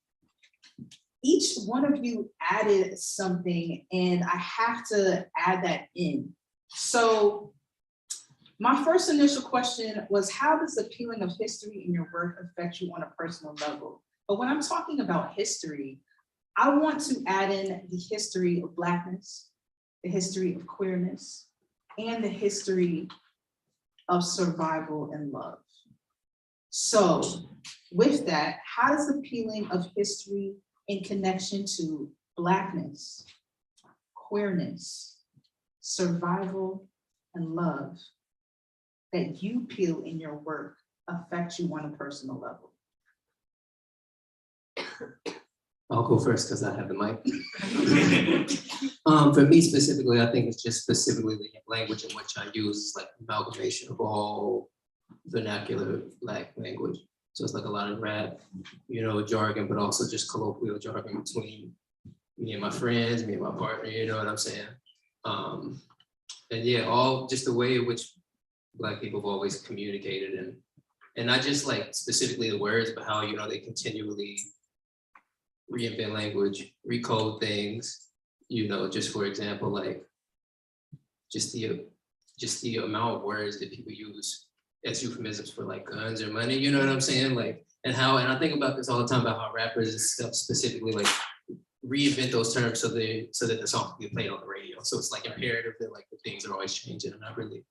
each one of you added something and I have to add that in. So my first initial question was, how does the appealing of history in your work affect you on a personal level? But when I'm talking about history, I want to add in the history of Blackness, the history of queerness, and the history of survival and love. So with that, how does the appealing of history in connection to Blackness, queerness, survival, and love that you peel in your work affect you on a personal level? I'll go first because I have the mic. For me specifically, I think it's just specifically the language in which I use is like amalgamation of all vernacular Black language. So it's like a lot of rap, you know, jargon, but also just colloquial jargon between me and my friends, me and my partner, you know what I'm saying? And yeah, all just the way in which Black people have always communicated and not just like specifically the words, but how, you know, they continually reinvent language, recode things, you know, just for example, like just the amount of words that people use as euphemisms for like guns or money, you know what I'm saying? Like, and I think about this all the time about how rappers and stuff specifically like reinvent those terms so that the song can be played on the radio. So it's like imperative that like the things are always changing, and I really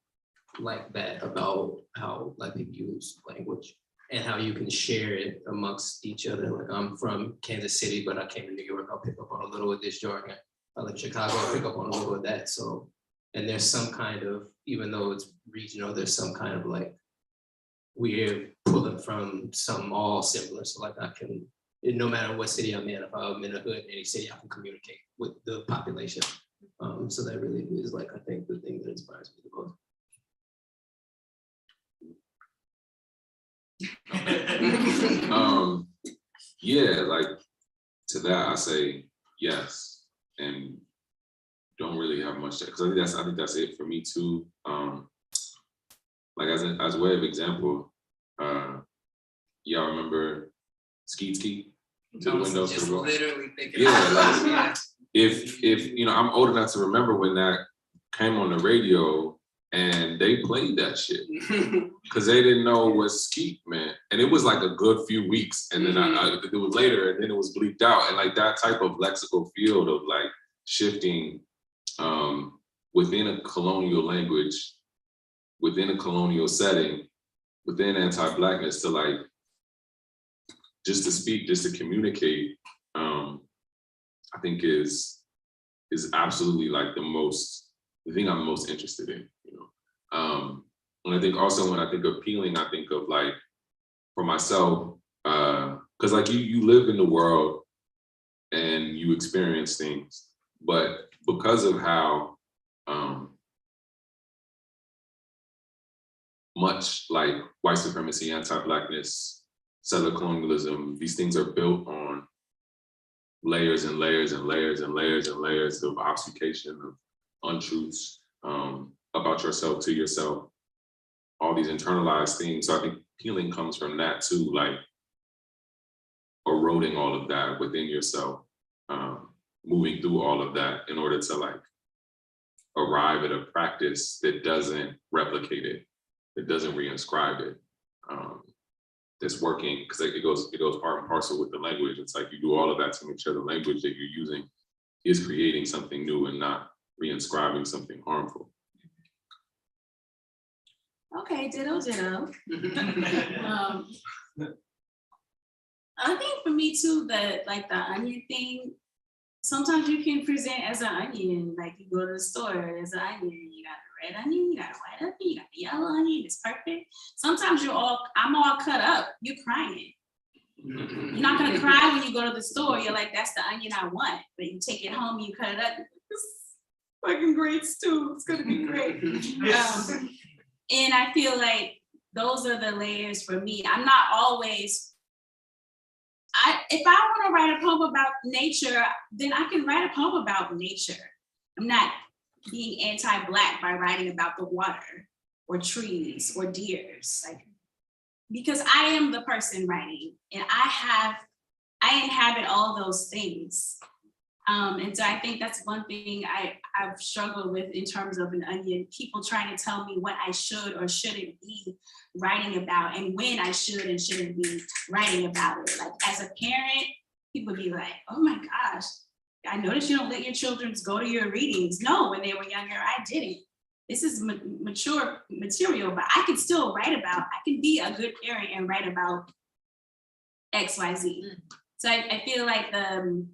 like that about how like people use language and how you can share it amongst each other. Like I'm from Kansas City, but I came to New York. I'll pick up on a little of this jargon. I live in Chicago. I'll pick up on a little of that. So, and there's some kind of, even though it's regional, there's some kind of like we're pulling from some all similar. So like I can, no matter what city I'm in, if I'm in a hood in any city, I can communicate with the population. So that really is like, I think the thing that inspires me the most. Yeah, like to that I say yes, and don't really have much because I think that's it for me too. Like as a way of example, y'all remember Skeet Skeet to the window Just to the road? literally thinking. Yeah, about it. like, if you know, I'm old enough to remember when that came on the radio and they played that shit because they didn't know what skeet meant, and it was like a good few weeks, and then it was later, and then it was bleeped out, and like that type of lexical field of like shifting within a colonial language, within a colonial setting, within anti-Blackness to like just to speak, just to communicate, I think is absolutely like the thing I'm most interested in, you know. And I think also when I think of healing, I think of like for myself, because like you live in the world and you experience things, but because of how much like white supremacy, anti-Blackness, settler colonialism, these things are built on layers and layers and layers and layers and layers of obfuscation, of untruths about yourself, to yourself, all these internalized things. So I think healing comes from that too, like eroding all of that within yourself, moving through all of that in order to like arrive at a practice that doesn't replicate it, that doesn't reinscribe it, that's working, because it goes part and parcel with the language. It's like you do all of that to make sure the language that you're using is creating something new and not reinscribing something harmful. Okay, ditto. I think for me too, that like the onion thing, sometimes you can present as an onion, like you go to the store as an onion, you got a red onion, you got a white onion, you got the yellow onion, it's perfect. Sometimes I'm all cut up, you're crying. You're not gonna cry when you go to the store, you're like, that's the onion I want, but you take it home, you cut it up, it's fucking great stew, it's gonna be great. And I feel like those are the layers for me. I'm not always, if I want to write a poem about nature, then I can write a poem about nature. I'm not being anti-Black by writing about the water or trees or deers, like, because I am the person writing and I inhabit all those things. And so I think that's one thing I've struggled with in terms of an onion, people trying to tell me what I should or shouldn't be writing about and when I should and shouldn't be writing about it. Like as a parent, people be like, oh my gosh, I noticed you don't let your children go to your readings. No, when they were younger, I didn't. This is mature material, but I can still write about, I can be a good parent and write about X, Y, Z. So I feel like the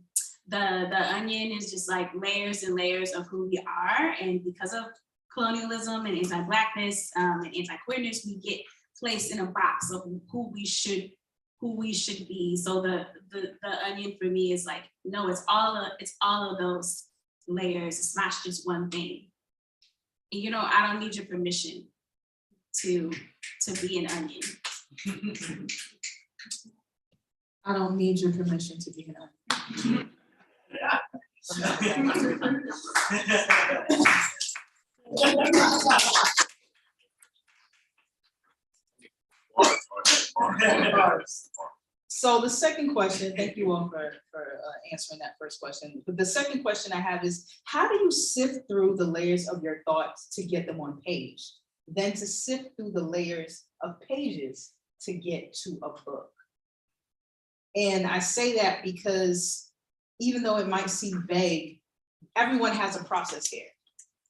onion is just like layers and layers of who we are, and because of colonialism and anti-Blackness and anti-queerness, we get placed in a box of who we should be. So the onion for me is like, no, it's all of those layers. It's not just one thing. And you know, I don't need your permission to be an onion. I don't need your permission to be an onion. So the second question, thank you all for answering that first question. But the second question I have is, how do you sift through the layers of your thoughts to get them on page, then to sift through the layers of pages to get to a book? And I say that because even though it might seem vague, everyone has a process here.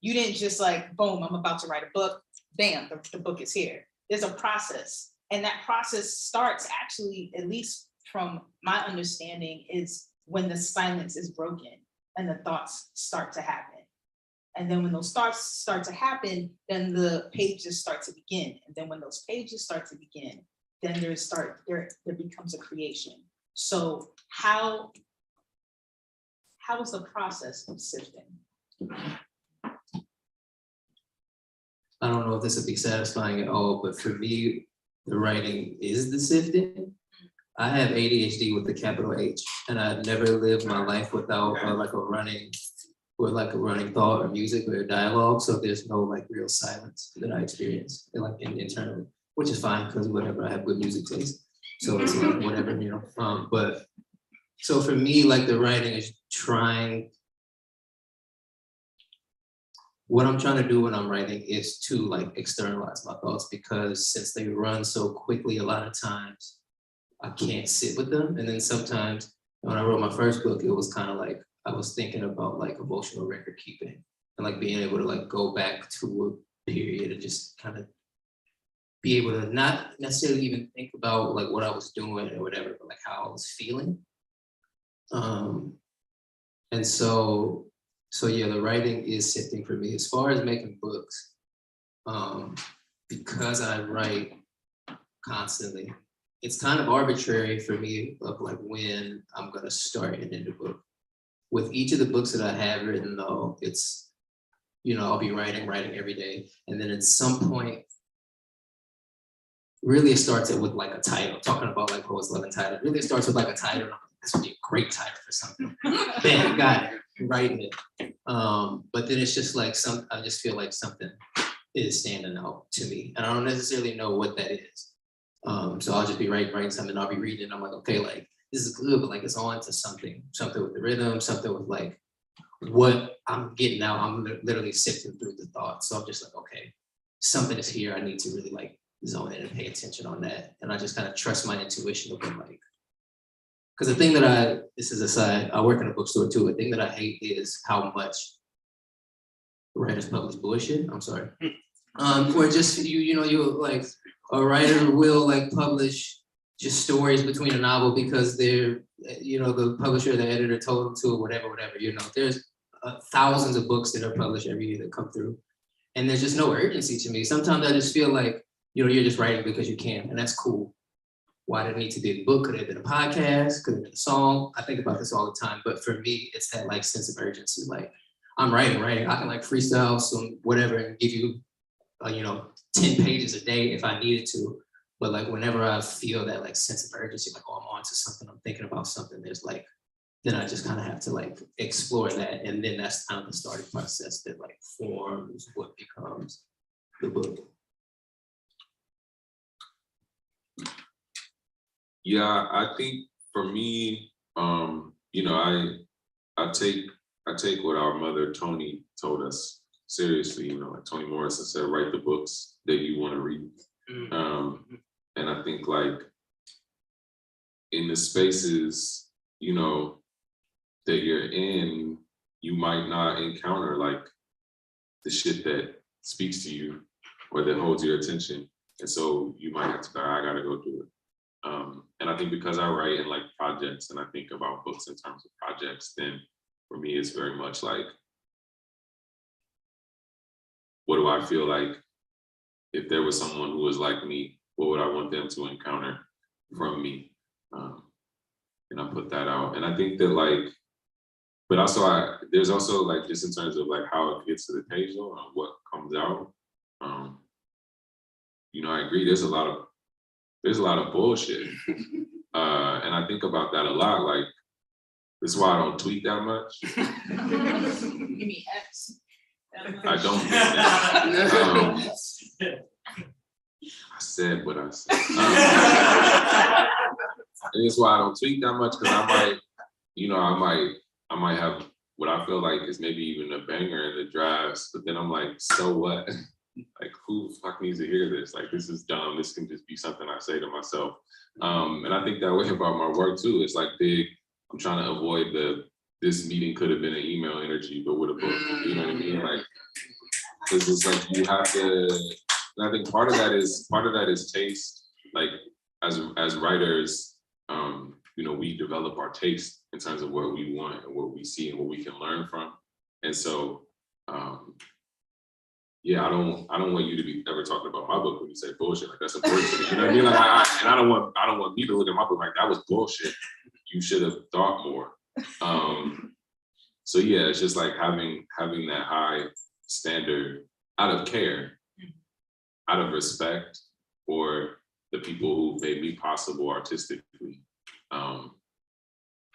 You didn't just like, boom, I'm about to write a book, bam, the book is here. There's a process. And that process starts actually, at least from my understanding, is when the silence is broken and the thoughts start to happen. And then when those thoughts start to happen, then the pages start to begin. And then when those pages start to begin, then there becomes a creation. So how is the process of sifting? I don't know if this would be satisfying at all, but for me, the writing is the sifting. I have ADHD with the capital H, and I've never lived my life without like a running thought or music or dialogue. So there's no like real silence that I experience like internally, which is fine because whatever, I have good music taste. So it's like whatever, you know. But so for me, like the writing is what I'm trying to do when I'm writing is to like externalize my thoughts, because since they run so quickly, a lot of times I can't sit with them. And then sometimes when I wrote my first book, it was kind of like I was thinking about like emotional record keeping and like being able to like go back to a period and just kind of be able to not necessarily even think about like what I was doing or whatever, but like how I was feeling. And so yeah, the writing is sifting for me. As far as making books, because I write constantly, it's kind of arbitrary for me of like when I'm gonna start and end a book. With each of the books that I have written though, it's, you know, I'll be writing every day. And then at some point, really it starts with like a title, talking about like Poets Love and title. Really it starts with like a title. This would be a great title for something. Bam, got it, writing it. But then it's just like I just feel like something is standing out to me. And I don't necessarily know what that is. So I'll just be writing something, I'll be reading, and I'm like, okay, like this is good, but like it's on to something with the rhythm, something with like what I'm getting out. I'm literally sifting through the thoughts. So I'm just like, okay, something is here. I need to really like zone in and pay attention on that. And I just kind of trust my intuition of like, because the thing that this is a side, I work in a bookstore too. The thing that I hate is how much writers publish bullshit. I'm sorry. Or just, you know, you like, a writer will like publish just stories between a novel because they're, you know, the publisher, the editor told them to, or whatever, you know. There's thousands of books that are published every year that come through. And there's just no urgency to me. Sometimes I just feel like, you know, you're just writing because you can, and that's cool. Why did it need to be a book? Could it have been a podcast? Could it have been a song? I think about this all the time, but for me, it's that like sense of urgency. Like I'm writing. I can like freestyle some whatever and give you, you know, 10 pages a day if I needed to. But like whenever I feel that like sense of urgency, like, oh, I'm on to something, I'm thinking about something, there's like, then I just kind of have to like explore that. And then that's kind of the starting process that like forms what becomes the book. Yeah, I think for me, you know, I take what our mother Toni told us seriously. You know, like Toni Morrison said, write the books that you want to read. And I think like in the spaces, you know, that you're in, you might not encounter like the shit that speaks to you or that holds your attention. And so you might have to go, I gotta go do it. And I think because I write in like projects and I think about books in terms of projects, then for me, it's very much like, what do I feel like if there was someone who was like me, what would I want them to encounter from me? And I put that out. And I think that like, but also there's also like, just in terms of like how it gets to the page though, and what comes out. You know, I agree, there's a lot of bullshit. And I think about that a lot. Like, this is why I don't tweet that much. Give me X. I don't get that. I said what I said. And it's why I don't tweet that much, because I might, you know, I might have what I feel like is maybe even a banger in the drafts, but then I'm like, so what? Like, who the fuck needs to hear this? Like, this is dumb. This can just be something I say to myself. And I think that way about my work too. It's like big. I'm trying to avoid this meeting could have been an email energy, but with a book, you know what I mean? Like, because it's like you have to, and I think part of that is taste. Like as writers, you know, we develop our taste in terms of what we want and what we see and what we can learn from. And so, yeah, I don't want you to be ever talking about my book when you say bullshit. Like that's important to me. You know what I mean? Like I don't want me to look at my book like that was bullshit. You should have thought more. So yeah, it's just like having that high standard out of care, out of respect for the people who made me possible artistically.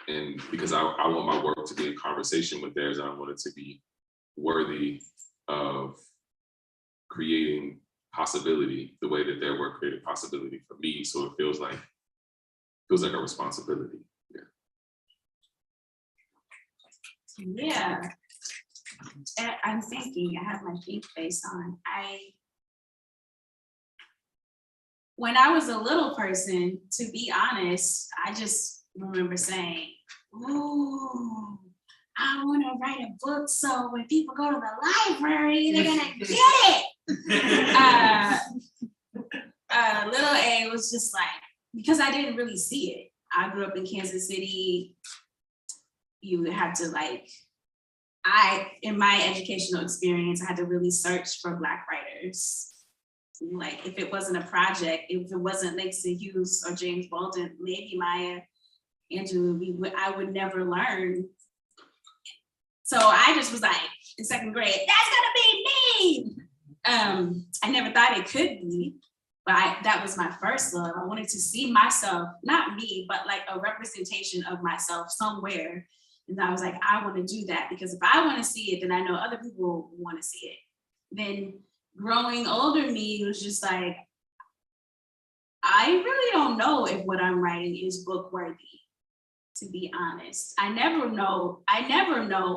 And because I want my work to be in conversation with theirs, I want it to be worthy of creating possibility the way that their work created possibility for me. So it feels like a responsibility. Yeah. I'm thinking, I have my think face on. When I was a little person, to be honest, I just remember saying, ooh, I want to write a book so when people go to the library, they're gonna get it. Little A was just like, because I didn't really see it. I grew up in Kansas City. You had to like, in my educational experience, I had to really search for Black writers. Like if it wasn't a project, if it wasn't Langston Hughes or James Baldwin, maybe Maya Angelou, I would never learn. So I just was like, in second grade, that's gonna be me. I never thought it could be, but that was my first love. I wanted to see myself, not me, but like a representation of myself somewhere. And I was like, I want to do that because if I want to see it, then I know other people want to see it. Then growing older me was just like, I really don't know if what I'm writing is book worthy, to be honest. I never know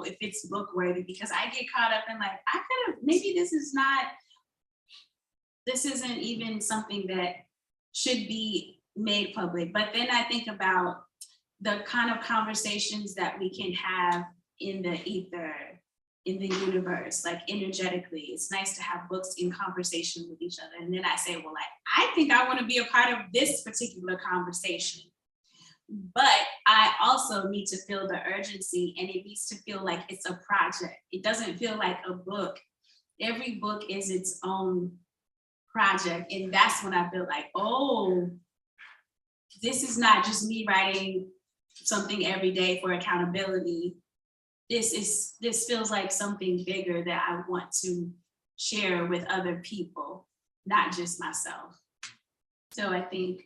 if it's book worthy because I get caught up in like, maybe this isn't even something that should be made public. But then I think about the kind of conversations that we can have in the ether, in the universe, like energetically. It's nice to have books in conversation with each other. And then I say, well, like, I think I want to be a part of this particular conversation. But I also need to feel the urgency and it needs to feel like it's a project. It doesn't feel like a book. Every book is its own project. And that's when I feel like, oh, this is not just me writing something every day for accountability. This feels like something bigger that I want to share with other people, not just myself. So I think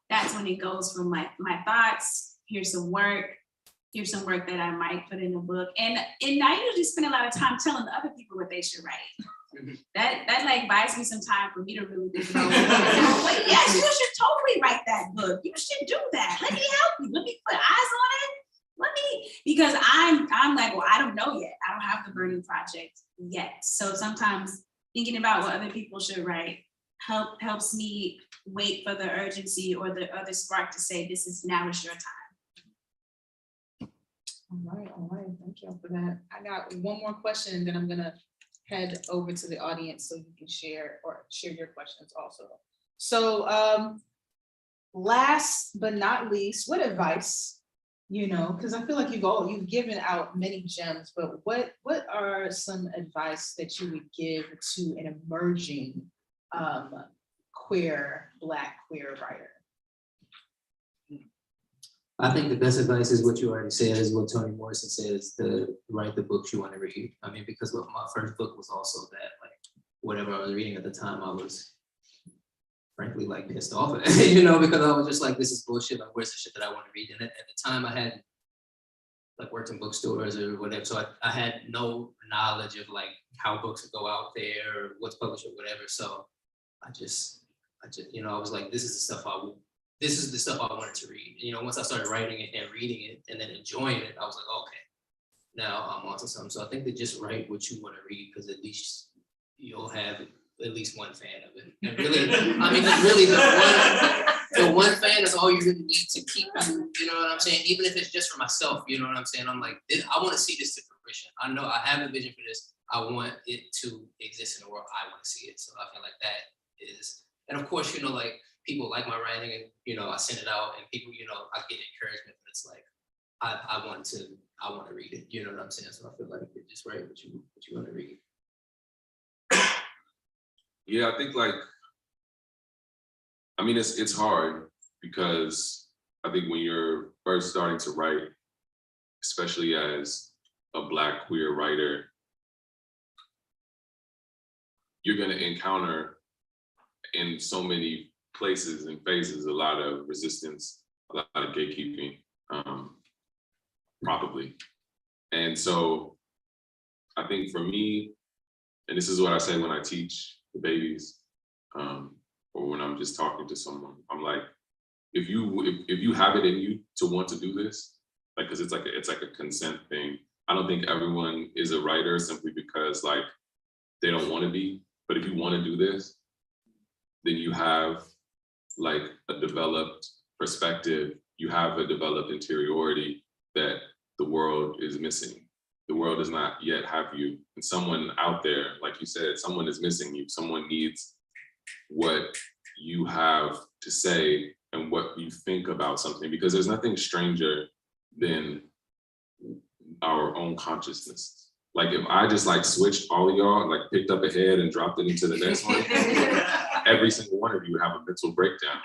that's when it goes from my thoughts, here's some work that I might put in a book. And I usually spend a lot of time telling other people what they should write. That like buys me some time for me to really think about like, yes, you should totally write that book. You should do that. Let me help you. Let me put eyes on it. Because I'm like, well, I don't know yet. I don't have the burning project yet. So sometimes thinking about what other people should write helps me wait for the urgency or the other spark to say, now is your time. All right, thank you for that. I got one more question and then I'm gonna head over to the audience so you can share your questions also. So last but not least, what advice, because I feel like you've given out many gems, but what are some advice that you would give to an emerging Black queer writer? I think the best advice is what you already said, is what Toni Morrison said, is to write the books you want to read. I mean, because my first book was also that, like, whatever I was reading at the time, I was frankly like pissed off at it, because I was just like, this is bullshit. Like, where's the shit that I want to read? And at the time I had like worked in bookstores or whatever. So I had no knowledge of like how books would go out there or what's published or whatever. So I just, I was like, this is the stuff I wanted to read. Once I started writing it and reading it and then enjoying it, I was like, okay, now I'm onto something. So I think that just write what you want to read, because at least you'll have at least one fan of it. And really, I mean, really the one fan is all you really need to keep you know what I'm saying? Even if it's just for myself, you know what I'm saying? I'm like, I want to see this to fruition. I know I have a vision for this. I want it to exist in the world. I want to see it. So I feel like that is, and of course, you know, like people like my writing and, you know, I send it out and people, you know, I get encouragement, but it's like, I want to read it. You know what I'm saying? So I feel like you just write what you want to read. Yeah, I think like, I mean, it's hard because I think when you're first starting to write, especially as a Black queer writer, you're gonna encounter in so many places and phases a lot of resistance, a lot of gatekeeping, probably. And so I think for me, and this is what I say when I teach the babies, or when I'm just talking to someone, I'm like, if you have it in you to want to do this, like, cause it's like a consent thing. I don't think everyone is a writer simply because like they don't want to be, but if you want to do this, then you have like a developed perspective, you have a developed interiority that the world is missing. The world does not yet have you. And someone out there, like you said, someone is missing you. Someone needs what you have to say and what you think about something, because there's nothing stranger than our own consciousness. Like if I just like switched all of y'all, like picked up a head and dropped it into the next one, every single one of you would have a mental breakdown.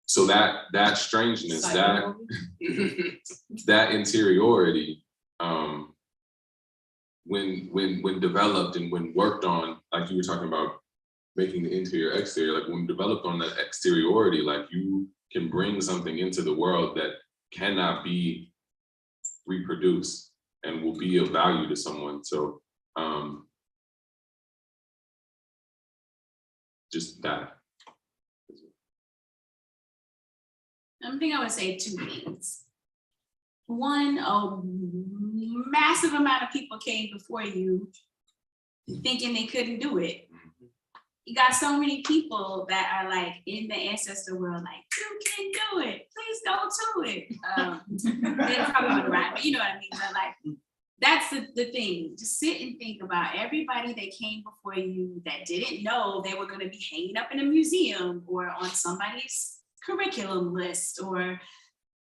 So that strangeness, that interiority, when developed and when worked on, like you were talking about making the interior exterior, like when developed on that exteriority, like you can bring something into the world that cannot be reproduced and will be of value to someone. So just that. I think I would say two things. One, a massive amount of people came before you thinking they couldn't do it. You got so many people that are like in the ancestor world, like, you can do it, please don't do it. They probably would rhyme, but you know what I mean? But like, that's the thing. Just sit and think about everybody that came before you that didn't know they were gonna be hanging up in a museum or on somebody's curriculum list, or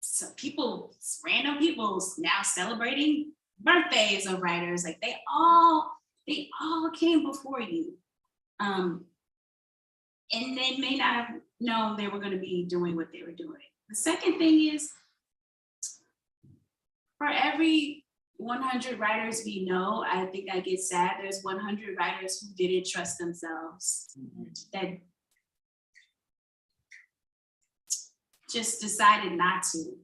some people, random people now celebrating birthdays of writers. Like they all came before you. And they may not have known they were going to be doing what they were doing. The second thing is, for every 100 writers we know, I think I get sad, there's 100 writers who didn't trust themselves, that just decided not to.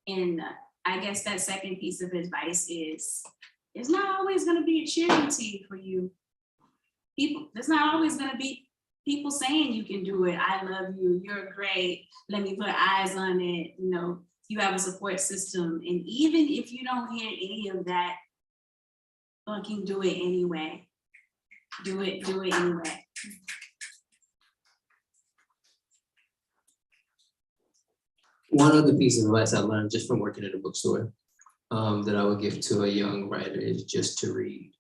And I guess that second piece of advice is, there's not always going to be a cheering team for you. There's not always going to be people saying you can do it. I love you. You're great. Let me put eyes on it. You know, you have a support system. And even if you don't hear any of that, fucking do it anyway. Do it anyway. One other piece of advice I learned just from working at a bookstore that I would give to a young writer is just to read.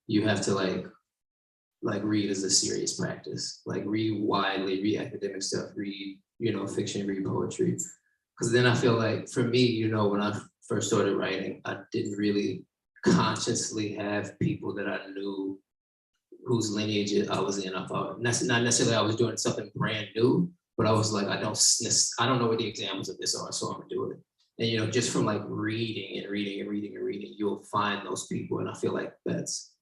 You have to like read is a serious practice. Like read widely, read academic stuff, read, you know, fiction, read poetry. Because then I feel like for me, you know, when I first started writing, I didn't really consciously have people that I knew whose lineage I was in. I thought not necessarily I was doing something brand new, but I was like, I don't know what the examples of this are, so I'm gonna do it. And you know, just from like reading, you'll find those people. And I feel like that's,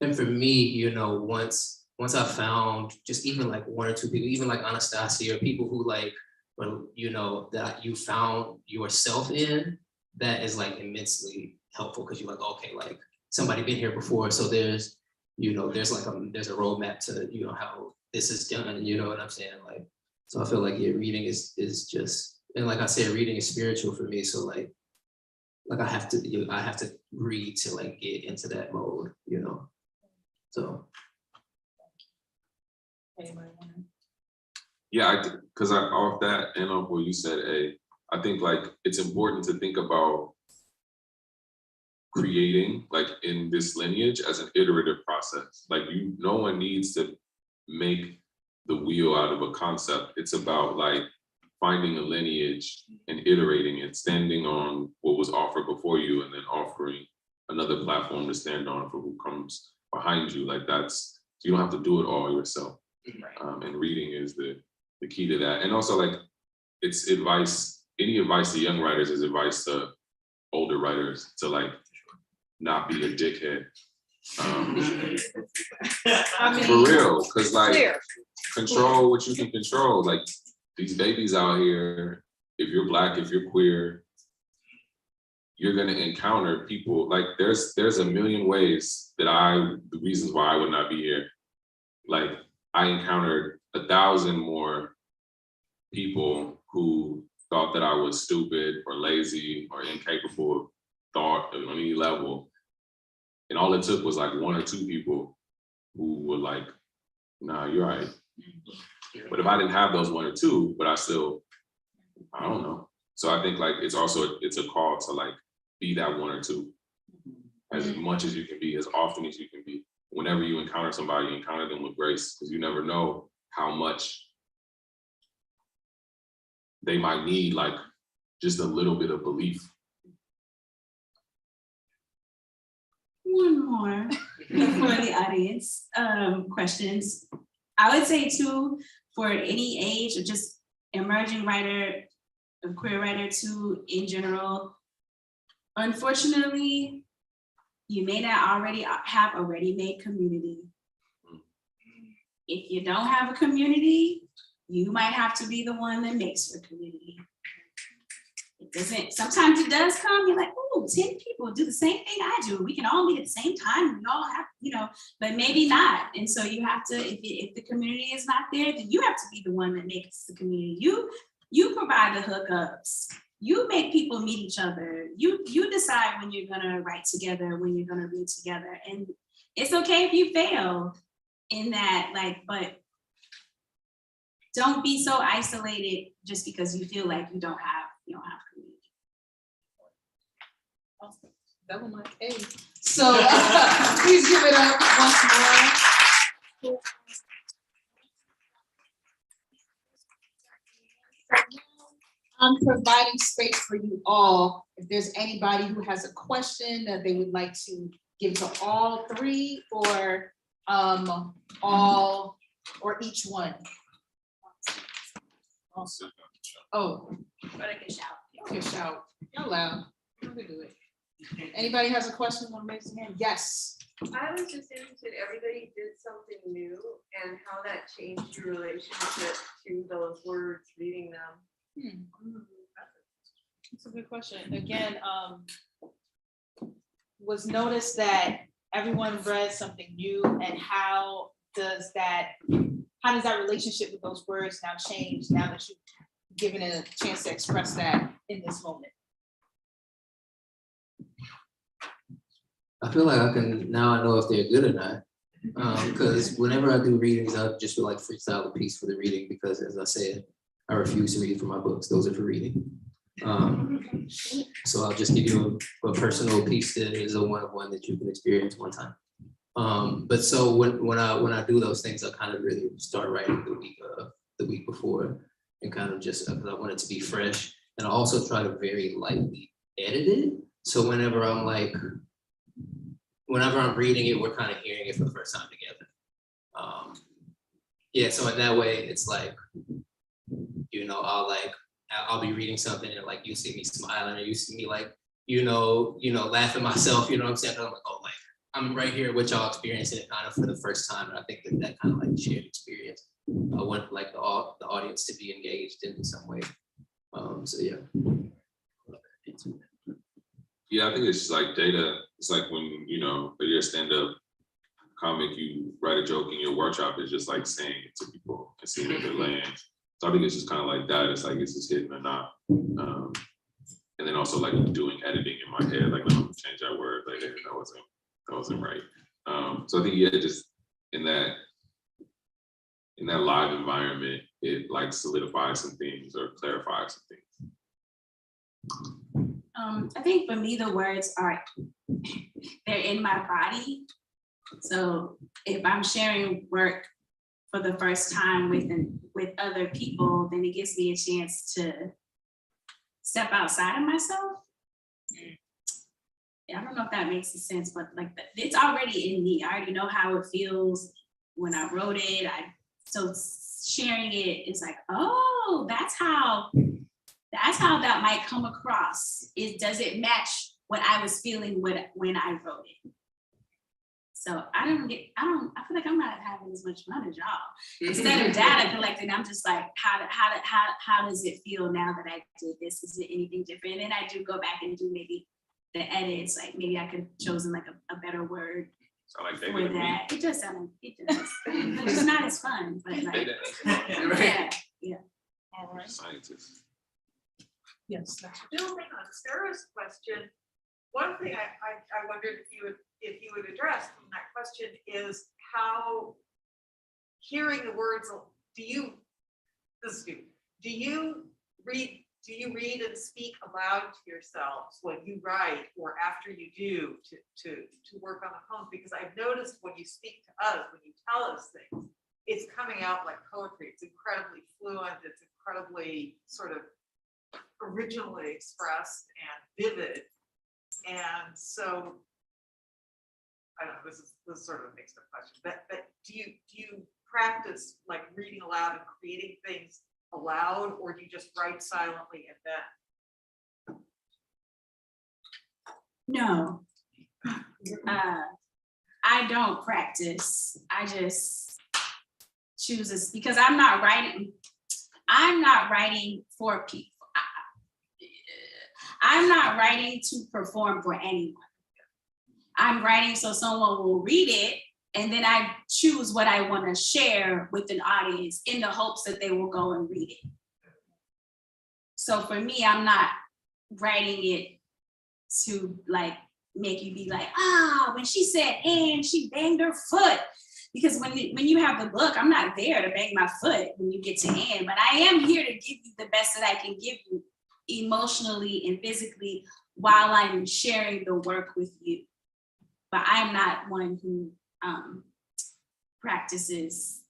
and for me, you know, once I found just even like one or two people, even like Anastasia, or people who like, well, you know, that you found yourself in, that is like immensely helpful, because you're like, okay, like somebody been here before, so there's, you know, there's a roadmap to, you know, how this is done, you know what I'm saying? Like, so I feel like reading is just, and like I said, reading is spiritual for me. So like I have to read to like get into that mode, you know. So. Yeah, because off that and off what you said, I think like it's important to think about creating like in this lineage as an iterative process. Like no one needs to make the wheel out of a concept. It's about like finding a lineage and iterating it, standing on what was offered before you and then offering another platform to stand on for who comes behind you. Like you don't have to do it all yourself. And reading is the key to that. And also like it's advice, any advice to young writers is advice to older writers to like not be a dickhead. For real, because like control what you can control. Like these babies out here, if you're Black, if you're queer, you're gonna encounter people, like there's a million ways that the reasons why I would not be here. Like I encountered 1,000 more people who thought that I was stupid or lazy or incapable of thought on any level. And all it took was like 1 or 2 people who were like, nah, you're right. But if I didn't have those 1 or 2, but I don't know. So I think like it's a call to like be that 1 or 2 as much as you can be, as often as you can be. Whenever you encounter somebody, encounter them with grace, because you never know how much they might need like just a little bit of belief. One more for the audience, questions. I would say too, for any age or just emerging writer, a queer writer too, in general, unfortunately, you may not already have a ready-made community. If you don't have a community, you might have to be the one that makes your community. It doesn't, sometimes it does come, you're like, oh, 10 people do the same thing I do. We can all meet at the same time. We all have, but maybe not. And so you have to, if the community is not there, then you have to be the one that makes the community. You provide the hookups. You make people meet each other. You decide when you're gonna write together, when you're gonna read together. And it's okay if you fail in that, but don't be so isolated just because you feel like you don't have community. Double mic, hey. So please give it up once more. I'm providing space for you all. If there's anybody who has a question that they would like to give to all 3 or all or each one. Oh. But I can shout. You can shout. You're loud. You can do it. Anybody has a question? Want to raise their hand? Yes. I was just interested, everybody did something new and how that changed your relationship to those words, reading them. That's a good question. Again, was noticed that everyone read something new, and how does that relationship with those words now change now that you've given it a chance to express that in this moment? I feel like I know if they're good or not. Because whenever I do readings, I just feel like freestyle a piece for the reading, because as I said, I refuse to read from my books. Those are for reading. So I'll just give you a personal piece that is a one-of-one that you can experience one time. But so when I do those things, I kind of really start writing the week before, and kind of just because I want it to be fresh, and I also try to very lightly edit it. So whenever I'm reading it, we're kind of hearing it for the first time together. So in that way, it's like, I'll be reading something and like you see me smiling, or you see me like, laughing myself, you know what I'm saying? I'm like, oh, like I'm right here with y'all experiencing it kind of for the first time. And I think that kind of like shared experience, I want like the audience to be engaged in some way. So yeah. Yeah, I think it's just like data. It's like when, you're a stand-up comic, you write a joke in your workshop, it's just like saying it to people and seeing if it lands. So I think it's just kind of like that. It's like, is this hitting or not? And then also like doing editing in my head, like, let me change that word. Like, hey, that wasn't right. So I think, just in that live environment, it like solidifies some things or clarifies some things. I think for me, the words are, they're in my body. So if I'm sharing work for the first time with other people, then it gives me a chance to step outside of myself. Yeah, I don't know if that makes sense, but like it's already in me. I already know how it feels when I wrote it. So sharing it is like, oh, that's how that might come across. Does it match what I was feeling when I wrote it? So I feel like I'm not having as much fun as y'all. Instead of data collecting, I'm just like, how does it feel now that I did this? Is it anything different? And then I do go back and do maybe the edits, like maybe I could have chosen like a better word So like for David and me. that. It does sound like it does. It's not as fun, but like, Data yeah. All right. scientists. Yes. Building on Sarah's question, one thing I wondered if you would address from that question is how hearing the words, do you read and speak aloud to yourselves when you write or after you do to work on the poems? Because I've noticed when you speak to us, when you tell us things, it's coming out like poetry. It's incredibly fluent. It's incredibly sort of originally expressed and vivid. And so, I don't know, this is sort of a mixed up question, but do you practice like reading aloud and creating things aloud, or do you just write silently and then? No. I don't practice. I just choose this because I'm not writing for people. I'm not writing to perform for anyone. I'm writing so someone will read it, and then I choose what I want to share with an audience in the hopes that they will go and read it. So for me, I'm not writing it to like make you be like, when she said and she banged her foot. Because when you have the book, I'm not there to bang my foot when you get to and, but I am here to give you the best that I can give you emotionally and physically while I'm sharing the work with you. But I'm not one who practices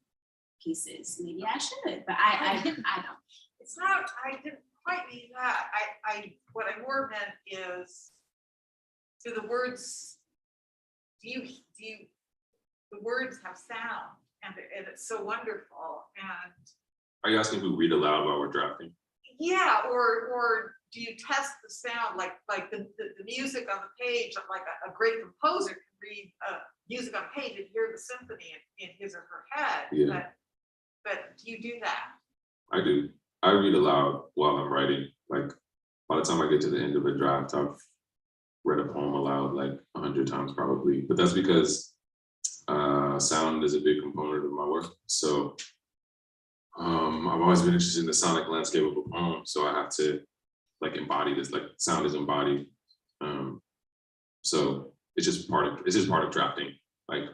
pieces. Maybe I should, but I don't. It's not, I didn't quite mean that. What I more meant is, do the words the words have sound, and it's so wonderful. And Are you asking if we read aloud while we're drafting? yeah, or do you test the sound like the music on the page, like a great composer can read music on page and hear the symphony in his or her head. Yeah. But do you do that? I do. I read aloud while I'm writing. Like by the time I get to the end of a draft, I've read a poem aloud like 100 times probably. But that's because sound is a big component of my work. So I've always been interested in the sonic landscape of a poem. So I have to like embody this, like sound is embodied. So it's just part of drafting, like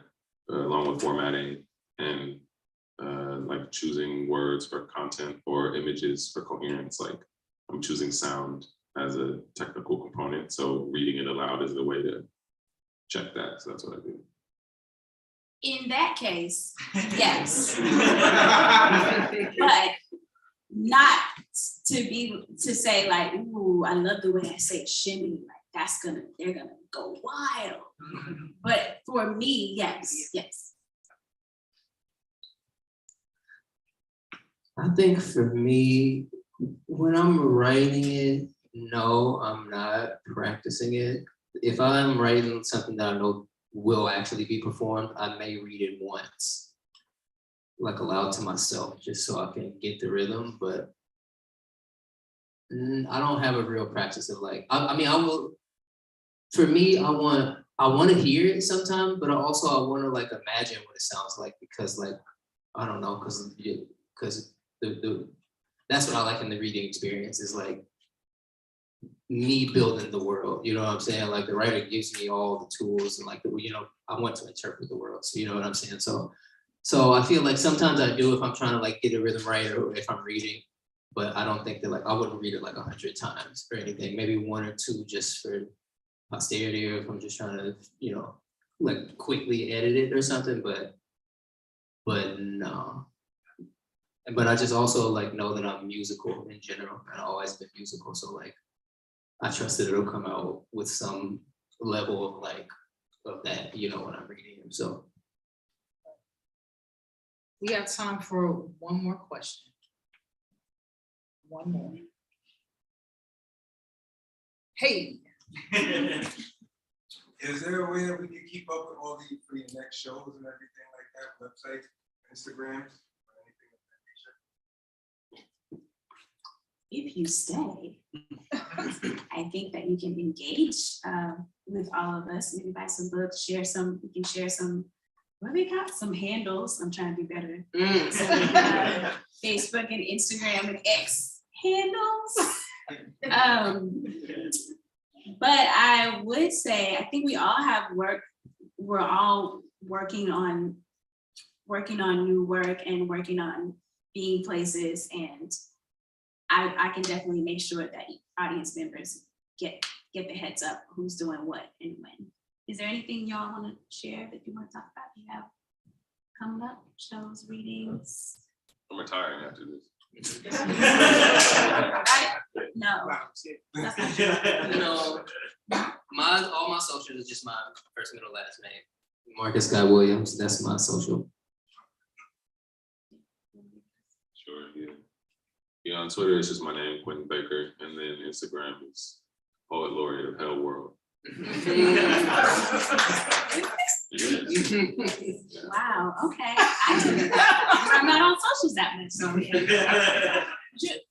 along with formatting and like choosing words for content or images for coherence. Like I'm choosing sound as a technical component. So reading it aloud is the way to check that. So that's what I do. In that case, yes. But not to say like, ooh, I love the way I say shimmy, like they're gonna go wild. But for me, yes. I think for me, when I'm writing it, no, I'm not practicing it. If I'm writing something that I know will actually be performed, I may read it once, like aloud to myself, just so I can get the rhythm. But I don't have a real practice of like, I mean, I will. For me, I want to hear it sometimes, but also I want to like imagine what it sounds like, because like I don't know, because that's what I like in the reading experience, is like me building the world, you know what I'm saying? Like the writer gives me all the tools and like I want to interpret the world. So you know what I'm saying? So So I feel like sometimes I do if I'm trying to like get a rhythm right or if I'm reading, but I don't think that like I wouldn't read it like 100 times or anything. Maybe 1 or 2 just for posterity or if I'm just trying to, you know, like quickly edit it or something. But no. But I just also like know that I'm musical in general and I've always been musical. So like I trust that it'll come out with some level of like of that, you know, when I'm reading them. So We have time for one more question. One more. Hey, Is there a way that we can keep up with all the for your next shows and everything like that, websites, Instagrams, or anything of that nature? If you stay, I think that you can engage with all of us, maybe buy some books, we can share some, what do they got? Some handles. I'm trying to be better. So, Facebook and Instagram and X handles. But I would say, I think we all have work. We're all working on new work and working on being places, and I can definitely make sure that audience members get the heads up who's doing what and when. Is there anything y'all want to share that you want to talk about? You have coming up, shows, readings? I'm retiring after this. No. That's not true. you know, all my social is just my first, middle, last name. Marcus Scott Williams, that's my social. Sure, yeah. Yeah, on Twitter, it's just my name, Quentin Baker, and then Instagram is Poet Laureate of Hell World. Wow, okay. I'm not on socials that much, so.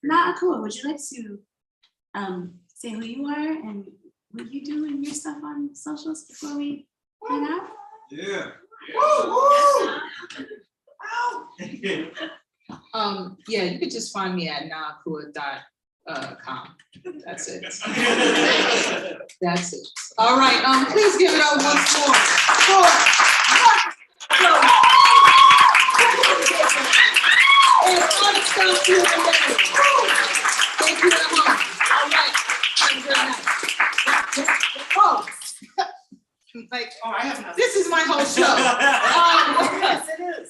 Not cool. Would you like to say who you are and what you do and your stuff on socials before we hang out? Yeah. Yeah, you could just find me at nakua.com. That's it. That's it. All right, please give it up once more. And Thank you very much. All right. Have a good night. Oh. Like, Oh, I have nothing. this is my whole show. Yes, it is.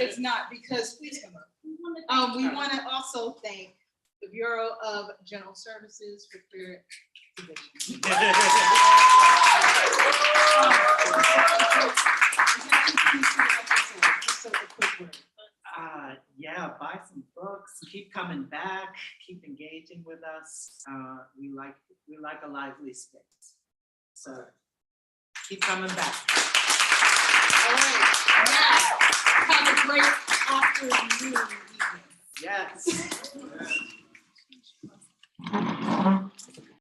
It's not because, please come up. We want to also thank the Bureau of General Services for their division. Yeah, buy some books, keep coming back, keep engaging with us. We like a lively space. So keep coming back. All right, now, have a great afternoon. Yes.